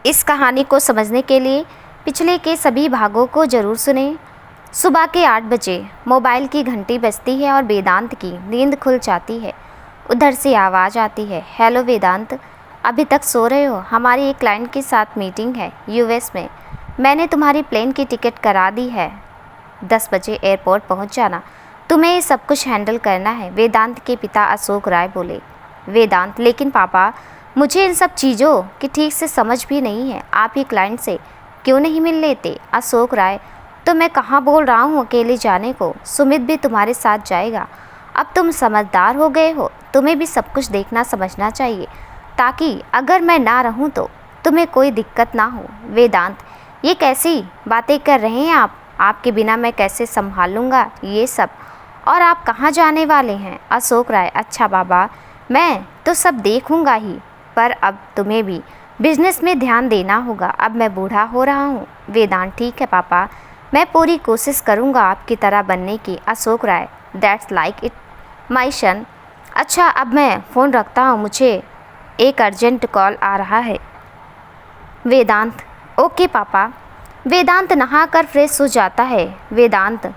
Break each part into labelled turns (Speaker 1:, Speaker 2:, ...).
Speaker 1: इस कहानी को समझने के लिए पिछले के सभी भागों को ज़रूर सुनें। सुबह के 8 बजे मोबाइल की घंटी बजती है और वेदांत की नींद खुल जाती है। उधर से आवाज़ आती है, हेलो वेदांत, अभी तक सो रहे हो? हमारी एक क्लाइंट के साथ मीटिंग है यूएस में। मैंने तुम्हारी प्लेन की टिकट करा दी है। 10 बजे एयरपोर्ट पहुंच जाना। तुम्हें ये सब कुछ हैंडल करना है, वेदांत के पिता अशोक राय बोले। वेदांत, लेकिन पापा, मुझे इन सब चीज़ों की ठीक से समझ भी नहीं है। आप ही क्लाइंट से क्यों नहीं मिल लेते? अशोक राय, तो मैं कहाँ बोल रहा हूँ अकेले जाने को, सुमित भी तुम्हारे साथ जाएगा। अब तुम समझदार हो गए हो, तुम्हें भी सब कुछ देखना समझना चाहिए, ताकि अगर मैं ना रहूँ तो तुम्हें कोई दिक्कत ना हो। वेदांत, ये कैसी बातें कर रहे हैं आप? आपके बिना मैं कैसे संभाल लूँगा ये सब? और आप कहाँ जाने वाले हैं? अशोक राय, अच्छा बाबा, मैं तो सब देखूँगा ही, पर अब तुम्हें भी बिजनेस में ध्यान देना होगा। अब मैं बूढ़ा हो रहा हूँ। वेदांत, ठीक है पापा, मैं पूरी कोशिश करूँगा आपकी तरह बनने की। अशोक राय, दैट्स लाइक इट माई सन। अच्छा, अब मैं फ़ोन रखता हूँ, मुझे एक अर्जेंट कॉल आ रहा है। वेदांत, ओके पापा। वेदांत नहाकर फ्रेश हो जाता है। वेदांत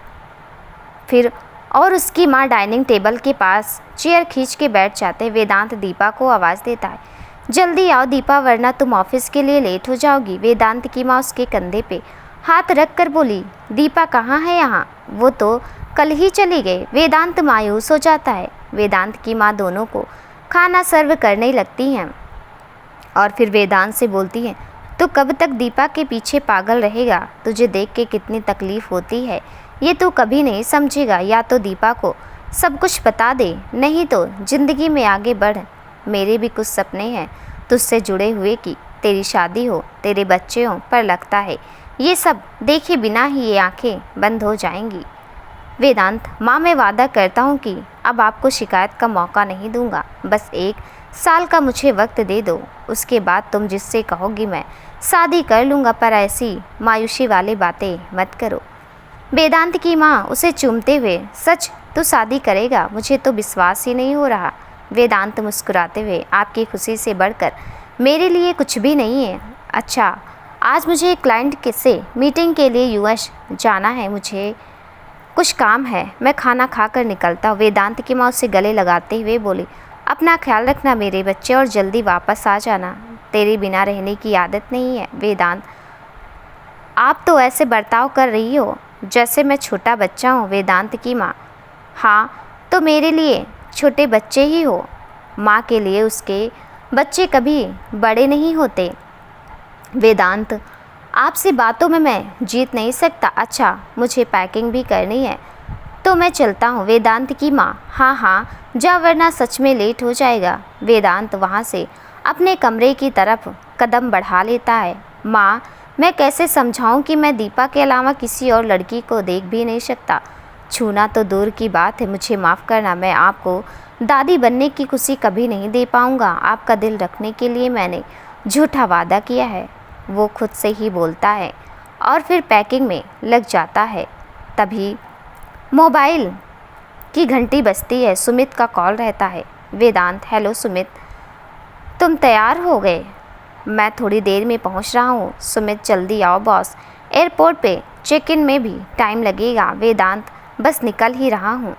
Speaker 1: फिर और उसकी माँ डाइनिंग टेबल के पास चेयर खींच के बैठ जाते। वेदांत दीपा को आवाज़ देता है, जल्दी आओ दीपा, वरना तुम ऑफिस के लिए लेट हो जाओगी। वेदांत की माँ उसके कंधे पे हाथ रख कर बोली, दीपा कहाँ है यहाँ? वो तो कल ही चली गई। वेदांत मायूस हो जाता है। वेदांत की माँ दोनों को खाना सर्व करने लगती हैं और फिर वेदांत से बोलती हैं, तो कब तक दीपा के पीछे पागल रहेगा? तुझे देख के कितनी तकलीफ़ होती है ये तू कभी नहीं समझेगा। या तो दीपा को सब कुछ बता दे, नहीं तो ज़िंदगी में आगे बढ़। मेरे भी कुछ सपने हैं तुझसे जुड़े हुए कि तेरी शादी हो, तेरे बच्चे हों, पर लगता है ये सब देखे बिना ही ये आंखें बंद हो जाएंगी। वेदांत, माँ, मैं वादा करता हूँ कि अब आपको शिकायत का मौका नहीं दूंगा। बस 1 साल का मुझे वक्त दे दो, उसके बाद तुम जिससे कहोगी मैं शादी कर लूँगा, पर ऐसी मायूसी वाली बातें मत करो। वेदांत की माँ उसे चूमते हुए, सच तू शादी करेगा? मुझे तो विश्वास ही नहीं हो रहा। वेदांत मुस्कुराते हुए, आपकी खुशी से बढ़कर मेरे लिए कुछ भी नहीं है। अच्छा, आज मुझे एक क्लाइंट से मीटिंग के लिए यूएस जाना है, मुझे कुछ काम है, मैं खाना खाकर निकलता हूँ। वेदांत की माँ उसे गले लगाते हुए बोली, अपना ख्याल रखना मेरे बच्चे, और जल्दी वापस आ जाना, तेरे बिना रहने की आदत नहीं है। वेदांत, आप तो ऐसे बर्ताव कर रही हो जैसे मैं छोटा बच्चा हूँ। वेदांत की माँ, हाँ, तो मेरे लिए छोटे बच्चे ही हो, माँ के लिए उसके बच्चे कभी बड़े नहीं होते। वेदांत, आपसे बातों में मैं जीत नहीं सकता। अच्छा, मुझे पैकिंग भी करनी है, तो मैं चलता हूँ। वेदांत की माँ, हाँ हाँ जा, वरना सच में लेट हो जाएगा। वेदांत वहाँ से अपने कमरे की तरफ कदम बढ़ा लेता है। माँ, मैं कैसे समझाऊँ कि मैं दीपा के अलावा किसी और लड़की को देख भी नहीं सकता? छूना तो दूर की बात है, मुझे माफ़ करना, मैं आपको दादी बनने की खुशी कभी नहीं दे पाऊँगा। आपका दिल रखने के लिए मैंने झूठा वादा किया है, वो खुद से ही बोलता है और फिर पैकिंग में लग जाता है। तभी मोबाइल की घंटी बजती है। सुमित का कॉल रहता है। वेदांत, हेलो सुमित, तुम तैयार हो गए? मैं थोड़ी देर में पहुंच रहा हूं। सुमित, जल्दी आओ बॉस, एयरपोर्ट पे चेक इन में भी टाइम लगेगा। वेदांत, बस निकल ही रहा हूं।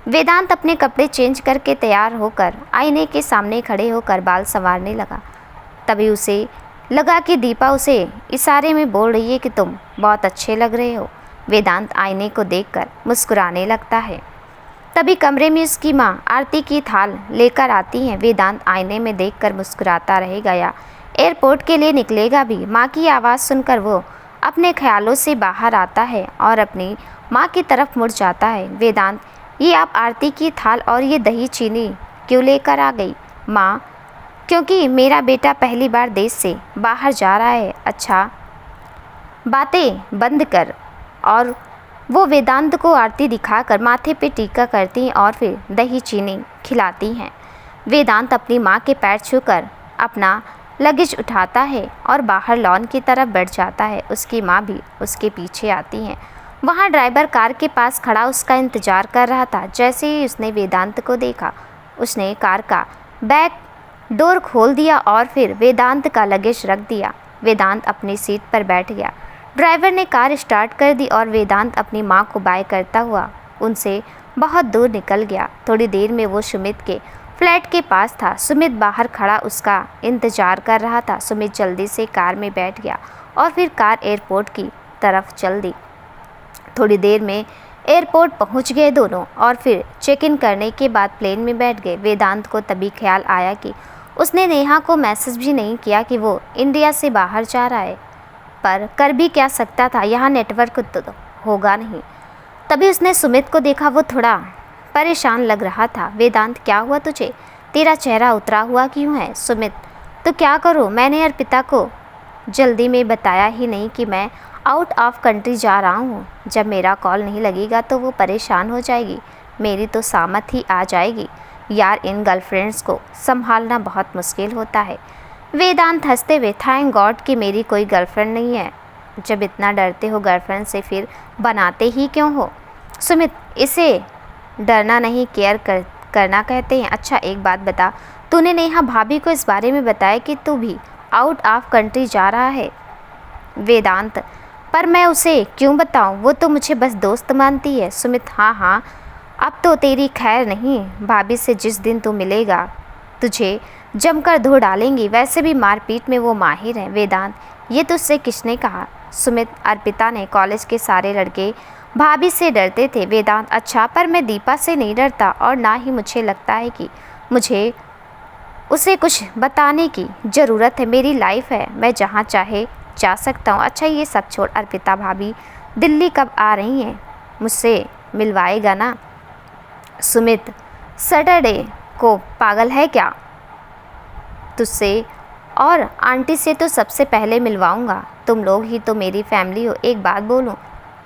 Speaker 1: वेदांत अपने कपड़े चेंज करके तैयार होकर आईने के सामने खड़े होकर बाल संवारने लगा। तभी उसे लगा कि दीपा उसे इशारे में बोल रही है कि तुम बहुत अच्छे लग रहे हो। वेदांत आईने को देखकर मुस्कुराने लगता है। तभी कमरे में उसकी माँ आरती की थाल लेकर आती हैं। वेदांत आईने में देखकर मुस्कुराता रहेगा या एयरपोर्ट के लिए निकलेगा भी? माँ की आवाज़ सुनकर वो अपने ख्यालों से बाहर आता है और अपनी माँ की तरफ मुड़ जाता है। वेदांत, ये आप आरती की थाल और ये दही चीनी क्यों लेकर आ गई? माँ, क्योंकि मेरा बेटा पहली बार देश से बाहर जा रहा है। अच्छा, बातें बंद कर। और वो वेदांत को आरती दिखाकर माथे पे टीका करती हैं और फिर दही चीनी खिलाती हैं। वेदांत अपनी माँ के पैर छूकर अपना लगेज उठाता है और बाहर लॉन की तरफ बढ़ जाता है। उसकी माँ भी उसके पीछे आती हैं। वहाँ ड्राइवर कार के पास खड़ा उसका इंतज़ार कर रहा था। जैसे ही उसने वेदांत को देखा, उसने कार का बैक डोर खोल दिया और फिर वेदांत का लगेज रख दिया। वेदांत अपनी सीट पर बैठ गया। ड्राइवर ने कार स्टार्ट कर दी और वेदांत अपनी माँ को बाय करता हुआ उनसे बहुत दूर निकल गया। थोड़ी देर में वो सुमित के फ्लैट के पास था। सुमित बाहर खड़ा उसका इंतजार कर रहा था। सुमित जल्दी से कार में बैठ गया और फिर कार एयरपोर्ट की तरफ चल दी। थोड़ी देर में एयरपोर्ट पहुंच गए दोनों और फिर चेक इन करने के बाद प्लेन में बैठ गए। वेदांत को तभी ख्याल आया कि उसने नेहा को मैसेज भी नहीं किया कि वो इंडिया से बाहर जा रहा है, पर कर भी क्या सकता था, यहाँ नेटवर्क तो होगा नहीं। तभी उसने सुमित को देखा, वो थोड़ा परेशान लग रहा था। वेदांत, क्या हुआ तुझे? तेरा चेहरा उतरा हुआ क्यों है? सुमित, तो क्या करूँ, मैंने अर्पिता को जल्दी में बताया ही नहीं कि मैं आउट ऑफ कंट्री जा रहा हूँ। जब मेरा कॉल नहीं लगेगा तो वो परेशान हो जाएगी, मेरी तो सामत ही आ जाएगी। यार, इन गर्लफ्रेंड्स को संभालना बहुत मुश्किल होता है। वेदांत हंसते हुए, थैंक गॉड कि मेरी कोई गर्लफ्रेंड नहीं है। जब इतना डरते हो गर्लफ्रेंड से फिर बनाते ही क्यों हो? सुमित, इसे डरना नहीं करना कहते हैं। अच्छा एक बात बता, तूने नेहा भाभी को इस बारे में बताया कि तू भी आउट ऑफ कंट्री जा रहा है? वेदांत, पर मैं उसे क्यों बताऊं, वो तो मुझे बस दोस्त मानती है। सुमित, हाँ, अब तो तेरी खैर नहीं, भाभी से जिस दिन तू मिलेगा तुझे जमकर धो डालेंगी, वैसे भी मारपीट में वो माहिर है। वेदांत, ये तुझसे किसने कहा? सुमित, अर्पिता ने। कॉलेज के सारे लड़के भाभी से डरते थे। वेदांत, अच्छा, पर मैं दीपा से नहीं डरता और ना ही मुझे लगता है कि मुझे उसे कुछ बताने की ज़रूरत है। मेरी लाइफ है, मैं जहाँ चाहे जा सकता हूँ। अच्छा ये सब छोड़, अर्पिता भाभी दिल्ली कब आ रही हैं? मुझसे मिलवाएगा ना? सुमित, सैटरडे को, पागल है क्या? तुझसे और आंटी से तो सबसे पहले मिलवाऊंगा, तुम लोग ही तो मेरी फैमिली हो। एक बात बोलूं,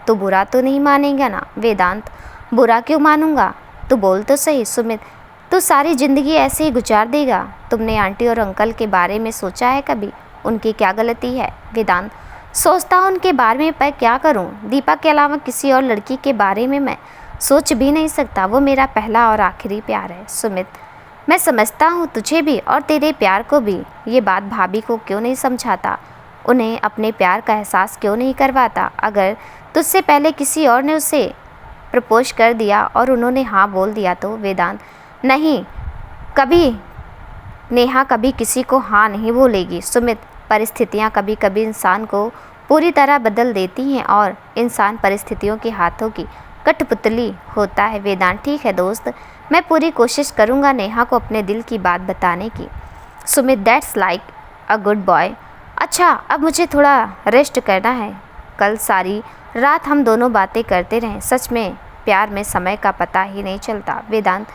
Speaker 1: तो बुरा तो नहीं मानेगा ना? वेदांत, बुरा क्यों मानूंगा, तू बोल तो सही। सुमित, तू सारी ज़िंदगी ऐसे ही गुजार देगा? तुमने आंटी और अंकल के बारे में सोचा है कभी? उनकी क्या गलती है? वेदांत, सोचता हूँ उनके बारे में, पर क्या करूँ, दीपा के अलावा किसी और लड़की के बारे में मैं सोच भी नहीं सकता, वो मेरा पहला और आखिरी प्यार है। सुमित, मैं समझता हूँ तुझे भी और तेरे प्यार को भी, ये बात भाभी को क्यों नहीं समझाता, उन्हें अपने प्यार का एहसास क्यों नहीं करवाता? अगर तुझसे पहले किसी और ने उसे प्रपोज कर दिया और उन्होंने हाँ बोल दिया तो? वेदांत, नहीं, कभी नेहा कभी किसी को हाँ नहीं बोलेगी। सुमित, परिस्थितियाँ कभी कभी इंसान को पूरी तरह बदल देती हैं और इंसान परिस्थितियों के हाथों की कठपुतली होता है। वेदांत, ठीक है दोस्त, मैं पूरी कोशिश करूँगा नेहा को अपने दिल की बात बताने की। Sumit, that's like a good boy. अच्छा अब मुझे थोड़ा रेस्ट करना है, कल सारी रात हम दोनों बातें करते रहे, सच में प्यार में समय का पता ही नहीं चलता। वेदांत,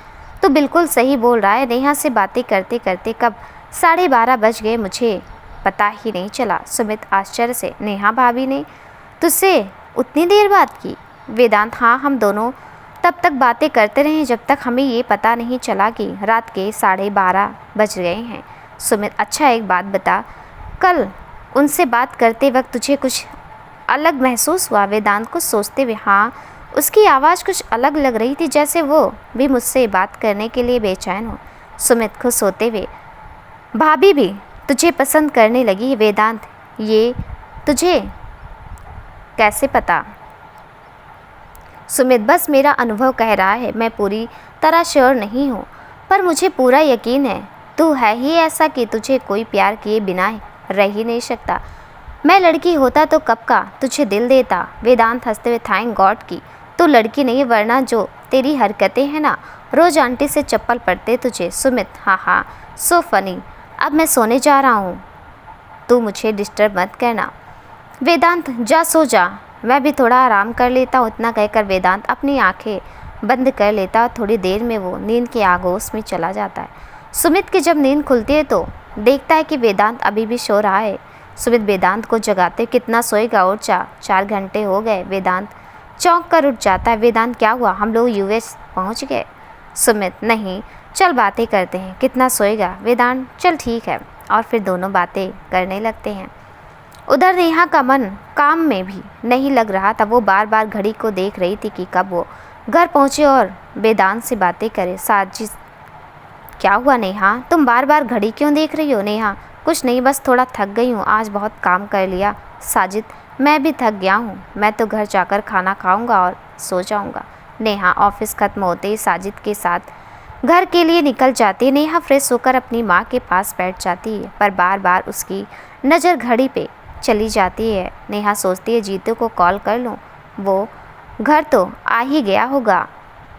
Speaker 1: तो बिल्कुल सही बोल रहा है, नेहा से बातें करते करते कब 12:30 बज गए, मुझे पता ही नहीं चला। सुमित, आश्चर्य से, नेहा भाभी ने तुझसे उतनी देर बात की? वेदांत, हाँ, हम दोनों तब तक बातें करते रहे जब तक हमें ये पता नहीं चला कि रात के 12:30 बज गए हैं। सुमित, अच्छा एक बात बता, कल उनसे बात करते वक्त तुझे कुछ अलग महसूस हुआ? वेदांत को सोचते हुए, हाँ, उसकी आवाज़ कुछ अलग लग रही थी, जैसे वो भी मुझसे बात करने के लिए बेचैन हो। सुमित, खुश होते हुए, भाभी भी तुझे पसंद करने लगी? वेदांत, ये तुझे कैसे पता? सुमित, बस मेरा अनुभव कह रहा है, मैं पूरी तरह श्योर नहीं हूँ, पर मुझे पूरा यकीन है तू है ही ऐसा कि तुझे कोई प्यार किए बिना रह ही नहीं सकता। मैं लड़की होता तो कब का तुझे दिल देता। वेदांत हंसते हुए, थैंक गॉड की तू लड़की नहीं, वरना जो तेरी हरकतें हैं ना, रोज़ आंटी से चप्पल पड़ते तुझे। सुमित, हाँ, सो फनी, अब मैं सोने जा रहा हूँ, तू मुझे डिस्टर्ब मत करना। वेदांत, जा सो जा, मैं भी थोड़ा आराम कर लेता हूँ। इतना कहकर वेदांत अपनी आंखें बंद कर लेता और थोड़ी देर में वो नींद के आगोश में चला जाता है। सुमित की जब नींद खुलती है तो देखता है कि वेदांत अभी भी सो रहा है। सुमित वेदांत को जगाते, कितना सोएगा, उठ जा, 4 घंटे हो गए। वेदांत चौंक कर उठ जाता है। वेदांत, क्या हुआ, हम लोग यूएस पहुँच गए? सुमित, नहीं, चल बातें करते हैं, कितना सोएगा? वेदांत, चल ठीक है, और फिर दोनों बातें करने लगते हैं। उधर नेहा का मन काम में भी नहीं लग रहा था, वो बार बार घड़ी को देख रही थी कि कब वो घर पहुँचे और वेदांत से बातें करे। साजिश, क्या हुआ नेहा, तुम बार बार घड़ी क्यों देख रही हो? नेहा, कुछ नहीं, बस थोड़ा थक गई हूँ, आज बहुत काम कर लिया। साजिद, मैं भी थक गया हूँ, मैं तो घर जाकर खाना खाऊंगा और सो जाऊंगा। नेहा ऑफिस ख़त्म होते ही साजिद के साथ घर के लिए निकल जाती है। नेहा फ्रेश होकर अपनी माँ के पास बैठ जाती है, पर बार बार उसकी नज़र घड़ी पे चली जाती है। नेहा सोचती है जीतू को कॉल कर लूँ, वो घर तो आ ही गया होगा,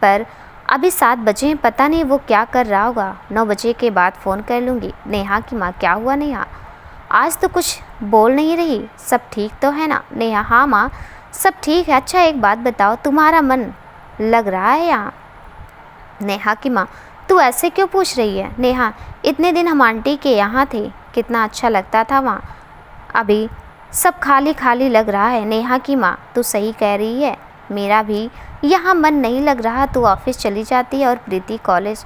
Speaker 1: पर अभी 7 बजे हैं, पता नहीं वो क्या कर रहा होगा। 9 बजे के बाद फ़ोन कर लूँगी। नेहा की माँ, क्या हुआ नेहा, आज तो कुछ बोल नहीं रही, सब ठीक तो है ना? नेहा, हाँ माँ सब ठीक है। अच्छा एक बात बताओ, तुम्हारा मन लग रहा है यहाँ? नेहा की माँ, तू ऐसे क्यों पूछ रही है? नेहा, इतने दिन हम आंटी के यहाँ थे, कितना अच्छा लगता था वहाँ, अभी सब खाली खाली लग रहा है। नेहा की माँ, तू सही कह रही है, मेरा भी यहाँ मन नहीं लग रहा। तू ऑफिस चली जाती है और प्रीति कॉलेज,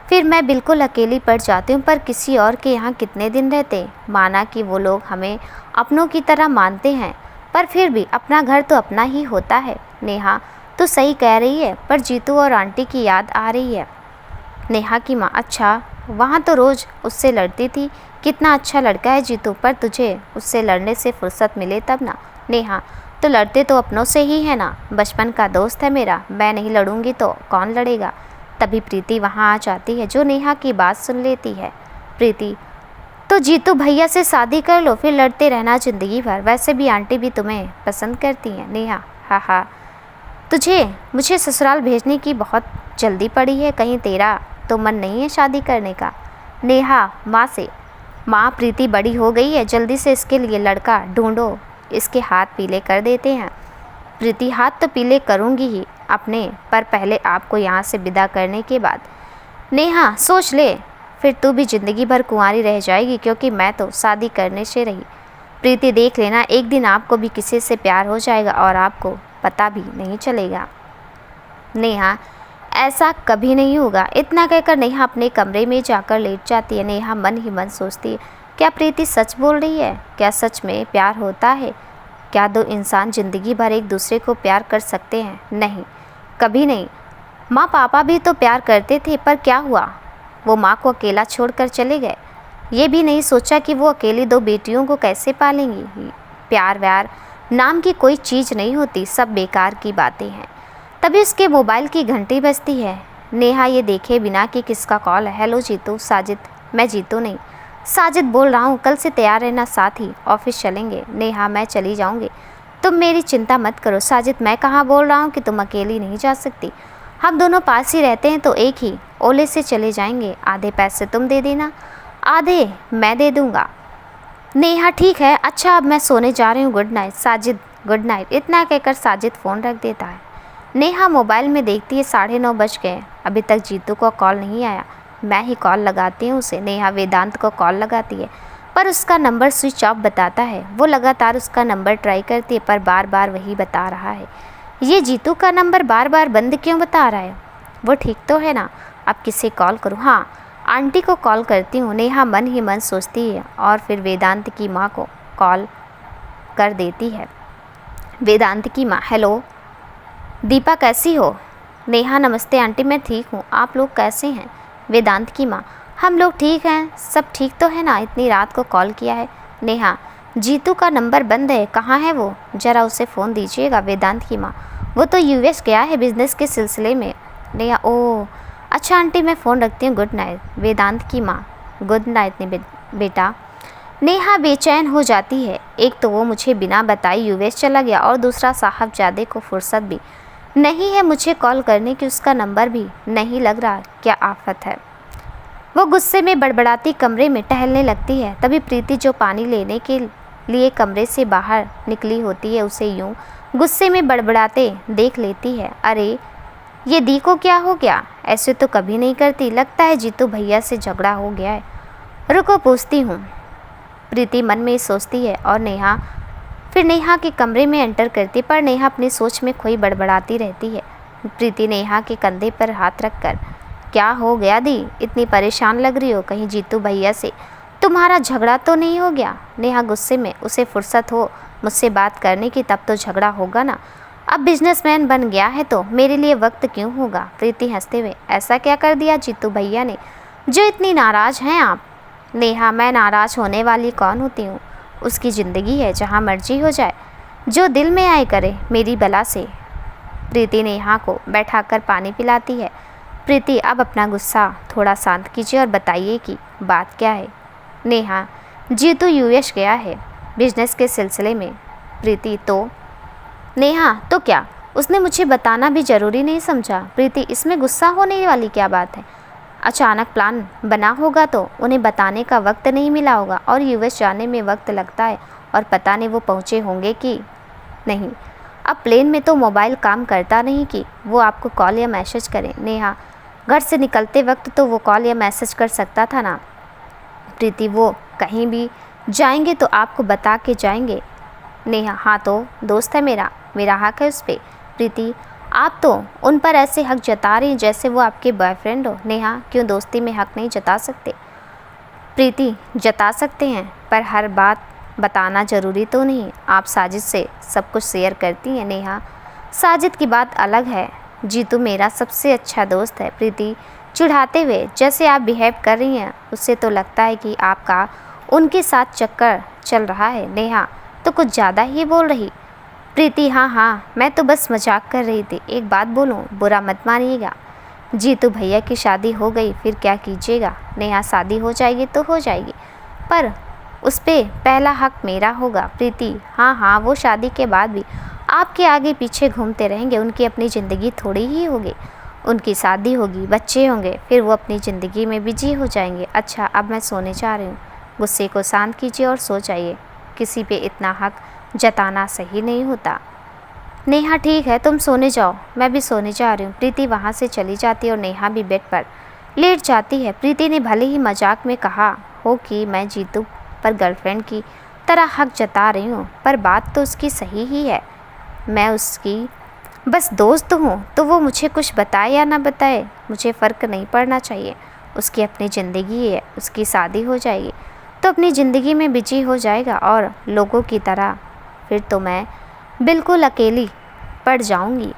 Speaker 1: फिर मैं बिल्कुल अकेली पड़ जाती हूँ। पर किसी और के यहाँ कितने दिन रहते? माना कि वो लोग हमें अपनों की तरह मानते हैं, पर फिर भी अपना घर तो अपना ही होता है। नेहा, तो सही कह रही है, पर जीतू और आंटी की याद आ रही है। नेहा की माँ, अच्छा वहाँ तो रोज़ उससे लड़ती थी, कितना अच्छा लड़का है जीतू, पर तुझे उससे लड़ने से फुर्सत मिले तब ना। नेहा, तो लड़ते तो अपनों से ही है ना, बचपन का दोस्त है मेरा, मैं नहीं लड़ूंगी तो कौन लड़ेगा? तभी प्रीति वहाँ आ जाती है, जो नेहा की बात सुन लेती है। प्रीति, तो जीतू भैया से शादी कर लो, फिर लड़ते रहना ज़िंदगी भर, वैसे भी आंटी भी तुम्हें पसंद करती हैं। नेहा, हाँ, मुझे ससुराल भेजने की बहुत जल्दी पड़ी है, कहीं तेरा तो मन नहीं है शादी करने का? नेहा माँ से, माँ प्रीति बड़ी हो गई है, जल्दी से इसके लिए लड़का ढूंढो, इसके हाथ पीले कर देते हैं। प्रीति, हाथ तो पीले करूँगी ही अपने, पर पहले आपको यहाँ से विदा करने के बाद। नेहा, सोच ले, फिर तू भी ज़िंदगी भर कुंवारी रह जाएगी, क्योंकि मैं तो शादी करने से रही। प्रीति, देख लेना, एक दिन आपको भी किसी से प्यार हो जाएगा और आपको पता भी नहीं चलेगा। नेहा, ऐसा कभी नहीं होगा। इतना कहकर नेहा अपने कमरे में जाकर लेट जाती है। नेहा मन ही मन सोचती है, क्या प्रीति सच बोल रही है? क्या सच में प्यार होता है? क्या दो इंसान ज़िंदगी भर एक दूसरे को प्यार कर सकते हैं? नहीं, कभी नहीं। माँ पापा भी तो प्यार करते थे, पर क्या हुआ? वो माँ को अकेला छोड़कर चले गए। ये भी नहीं सोचा कि वो अकेली 2 बेटियों को कैसे पालेंगी। प्यार व्यार नाम की कोई चीज़ नहीं होती, सब बेकार की बातें हैं। तभी उसके मोबाइल की घंटी बजती है। नेहा ये देखे बिना कि किसका कॉल है। हेलो जीतू। साजिद, मैं जीतू नहीं, साजिद बोल रहा हूँ, कल से तैयार रहना, साथ ही ऑफिस चलेंगे। नेहा, मैं चली जाऊँगी, तुम मेरी चिंता मत करो। साजिद, मैं कहाँ बोल रहा हूँ कि तुम अकेली नहीं जा सकती, हम दोनों पास ही रहते हैं तो एक ही ओले से चले जाएंगे। आधे पैसे तुम दे देना, आधे मैं दे दूँगा। नेहा, ठीक है, अच्छा अब मैं सोने जा रही हूँ, good night. Sajid, good night. इतना कहकर साजिद फ़ोन रख देता है। नेहा मोबाइल में देखती है 9:30 बज गए, अभी तक जीतू को कॉल नहीं आया, मैं ही कॉल लगाती हूँ उसे। नेहा वेदांत को कॉल लगाती है, पर उसका नंबर स्विच ऑफ बताता है। वो लगातार उसका नंबर ट्राई करती है, पर बार बार वही बता रहा है। ये जीतू का नंबर बार बार बंद क्यों बता रहा है? वो ठीक तो है ना? अब किसे कॉल करूँ? हाँ, आंटी को कॉल करती हूँ। नेहा मन ही मन सोचती है और फिर वेदांत की माँ को कॉल कर देती है। वेदांत की माँ, हेलो दीपा, कैसी हो? नेहा, नमस्ते आंटी, मैं ठीक हूँ, आप लोग कैसे हैं? वेदांत की माँ, हम लोग ठीक हैं, सब ठीक तो है ना? इतनी रात को कॉल किया है। नेहा, जीतू का नंबर बंद है, कहाँ है वो? ज़रा उसे फ़ोन दीजिएगा। वेदांत की माँ, वो तो यूएस गया है बिज़नेस के सिलसिले में। नेहा, ओह अच्छा आंटी, मैं फ़ोन रखती हूँ, गुड नाइट। वेदांत की माँ, गुड नाइट बेटा। नेहा बेचैन हो जाती है, एक तो वो मुझे बिना बताए यूएस चला गया, और दूसरा साहबजादे को फुर्सत भी नहीं है मुझे कॉल करने की, उसका नंबर भी नहीं लग रहा, क्या आफत है। वो गुस्से में बड़बड़ाती कमरे में टहलने लगती है। तभी प्रीति, जो पानी लेने के लिए कमरे से बाहर निकली होती है, उसे यूं गुस्से में बड़बड़ाते देख लेती है। अरे ये दी को क्या हो गया? ऐसे तो कभी नहीं करती, लगता है जीतू भैया से झगड़ा हो गया है। रुको पूछती हूँ, प्रीति मन में सोचती है। और नेहा के कमरे में एंटर करती, पर नेहा अपनी सोच में खोई बड़बड़ाती रहती है। प्रीति नेहा के कंधे पर हाथ रखकर, क्या हो गया दी, इतनी परेशान लग रही हो, कहीं जीतू भैया से तुम्हारा झगड़ा तो नहीं हो गया? नेहा गुस्से में, उसे फुर्सत हो मुझसे बात करने की तब तो झगड़ा होगा ना, अब बिजनेसमैन बन गया है तो मेरे लिए वक्त क्यों होगा? प्रीति हंसते हुए, ऐसा क्या कर दिया जीतू भैया ने जो इतनी नाराज़ हैं आप? नेहा, मैं नाराज़ होने वाली कौन होती हूँ? उसकी ज़िंदगी है, जहाँ मर्जी हो जाए, जो दिल में आए करे, मेरी बला से। प्रीति नेहा को बैठाकर पानी पिलाती है। प्रीति, अब अपना गुस्सा थोड़ा शांत कीजिए और बताइए कि बात क्या है। नेहा, जीतू यूएस गया है बिजनेस के सिलसिले में। प्रीति, तो? नेहा, तो क्या? उसने मुझे बताना भी ज़रूरी नहीं समझा। प्रीति, इसमें गुस्सा होने वाली क्या बात है? अचानक प्लान बना होगा तो उन्हें बताने का वक्त नहीं मिला होगा, और यूएस जाने में वक्त लगता है, और पता नहीं वो पहुँचे होंगे कि नहीं। अब प्लेन में तो मोबाइल काम करता नहीं कि वो आपको कॉल या मैसेज करें। नेहा, घर से निकलते वक्त तो वो कॉल या मैसेज कर सकता था ना। प्रीति, वो कहीं भी जाएंगे तो आपको बता के जाएंगे। नेहा, हाँ तो दोस्त है मेरा हक है उस पर। प्रीति, आप तो उन पर ऐसे हक जता रही हैं जैसे वो आपके बॉयफ्रेंड हो। नेहा, क्यों दोस्ती में हक नहीं जता सकते? प्रीति, जता सकते हैं, पर हर बात बताना ज़रूरी तो नहीं। आप साजिद से सब कुछ शेयर करती हैं। नेहा, साजिद की बात अलग है, जीतू मेरा सबसे अच्छा दोस्त है। प्रीति, चिढ़ाते हुए, जैसे आप बिहेव कर रही हैं उससे तो लगता है कि आपका उनके साथ चक्कर चल रहा है। नेहा, तो कुछ ज़्यादा ही बोल रही। प्रीति, हाँ, मैं तो बस मजाक कर रही थी। एक बात बोलूँ, बुरा मत मानिएगा। जीतू भैया की शादी हो गई फिर क्या कीजिएगा? नेहा, शादी हो जाएगी तो हो जाएगी, पर उस पर पहला हक मेरा होगा। प्रीति, हाँ, वो शादी के बाद भी आपके आगे पीछे घूमते रहेंगे। उनकी अपनी ज़िंदगी थोड़ी ही होगी, उनकी शादी होगी, बच्चे होंगे, फिर वो अपनी ज़िंदगी में बिजी हो जाएंगे। अच्छा, अब मैं सोने जा रही हूँ। गुस्से को शांत कीजिए और सो जाइए। किसी पे इतना हक जताना सही नहीं होता। नेहा, ठीक है, तुम सोने जाओ, मैं भी सोने जा रही हूँ। प्रीति वहाँ से चली जाती है और नेहा भी बेड पर लेट जाती है। प्रीति ने भले ही मजाक में कहा हो कि मैं जीतू पर गर्लफ्रेंड की तरह हक जता रही हूँ, पर बात तो उसकी सही ही है। मैं उसकी बस दोस्त हूँ, तो वो मुझे कुछ बताए या ना बताए मुझे फ़र्क नहीं पड़ना चाहिए। उसकी अपनी ज़िंदगी है, उसकी शादी हो जाएगी तो अपनी ज़िंदगी में बिजी हो जाएगा, और लोगों की तरह फिर तो मैं बिल्कुल अकेली पड़ जाऊंगी।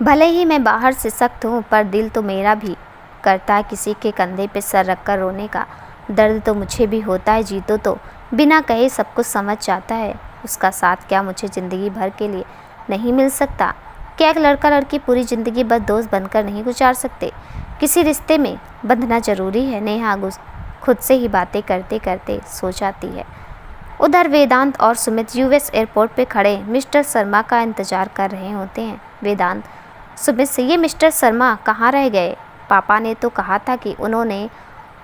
Speaker 1: भले ही मैं बाहर से सख्त हूँ, पर दिल तो मेरा भी करता है किसी के कंधे पे सर रखकर रोने का। दर्द तो मुझे भी होता है। जीतू तो बिना कहे सब कुछ समझ जाता है। उसका साथ क्या मुझे ज़िंदगी भर के लिए नहीं मिल सकता? क्या एक लड़का लड़की पूरी ज़िंदगी बस दोस्त बनकर नहीं गुजार सकते? किसी रिश्ते में बंधना ज़रूरी है। नेहा खुद से ही बातें करते करते सो जाती है। उधर वेदांत और सुमित यूएस एयरपोर्ट पे खड़े मिस्टर शर्मा का इंतज़ार कर रहे होते हैं। वेदांत सुमित से, ये मिस्टर शर्मा कहाँ रह गए? पापा ने तो कहा था कि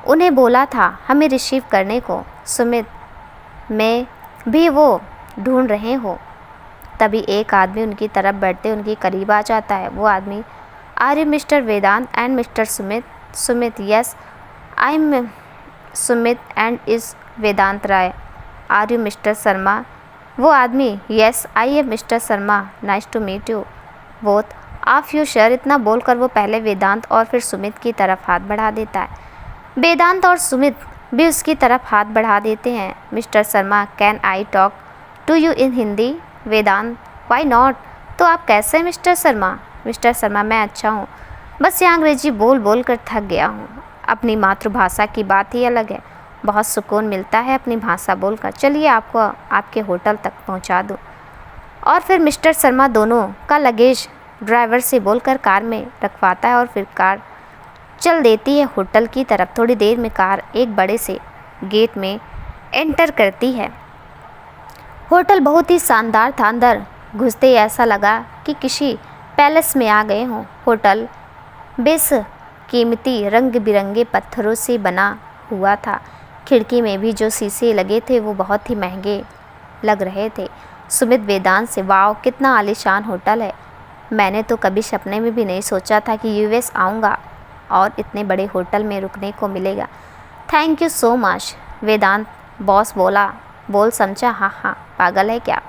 Speaker 1: उन्हें बोला था हमें रिसीव करने को। सुमित, मैं भी वो ढूंढ रहे हो। तभी एक आदमी उनकी तरफ बढ़ते उनके करीब आ जाता है। वो आदमी, are you mister Vedant and mister Sumit? Sumit, yes I am Sumit and is Vedant Rai. Are you mister Sharma? वो आदमी, yes I am mister Sharma, nice to meet you both of you sir. इतना बोलकर वो पहले वेदांत और फिर सुमित की तरफ हाथ बढ़ा देता है। वेदांत और सुमित भी उसकी तरफ हाथ बढ़ा देते हैं। Mister Sharma, can I talk to you in Hindi? Vedant, why not? तो आप कैसे हैं मिस्टर शर्मा? मिस्टर शर्मा, मैं अच्छा हूँ, बस यहाँ अंग्रेजी बोल बोल कर थक गया हूँ। अपनी मातृभाषा की बात ही अलग है, बहुत सुकून मिलता है अपनी भाषा बोलकर। चलिए आपको आपके होटल तक पहुँचा दूँ। और फिर मिस्टर शर्मा दोनों का लगेज ड्राइवर से बोलकर कार में रखवाता है और फिर कार चल देती है होटल की तरफ। थोड़ी देर में कार एक बड़े से गेट में एंटर करती है। होटल बहुत ही शानदार था। अंदर घुसते ही ऐसा लगा कि किसी पैलेस में आ गए हों। होटल बेस कीमती रंग बिरंगे पत्थरों से बना हुआ था। खिड़की में भी जो शीशे लगे थे वो बहुत ही महंगे लग रहे थे। सुमित वेदांत से, वाव कितना आलीशान होटल है, मैंने तो कभी सपने में भी नहीं सोचा था कि यूएस आऊँगा और इतने बड़े होटल में रुकने को मिलेगा। Thank you so much. Vedant boss बोल समझा? हाँ, पागल है क्या?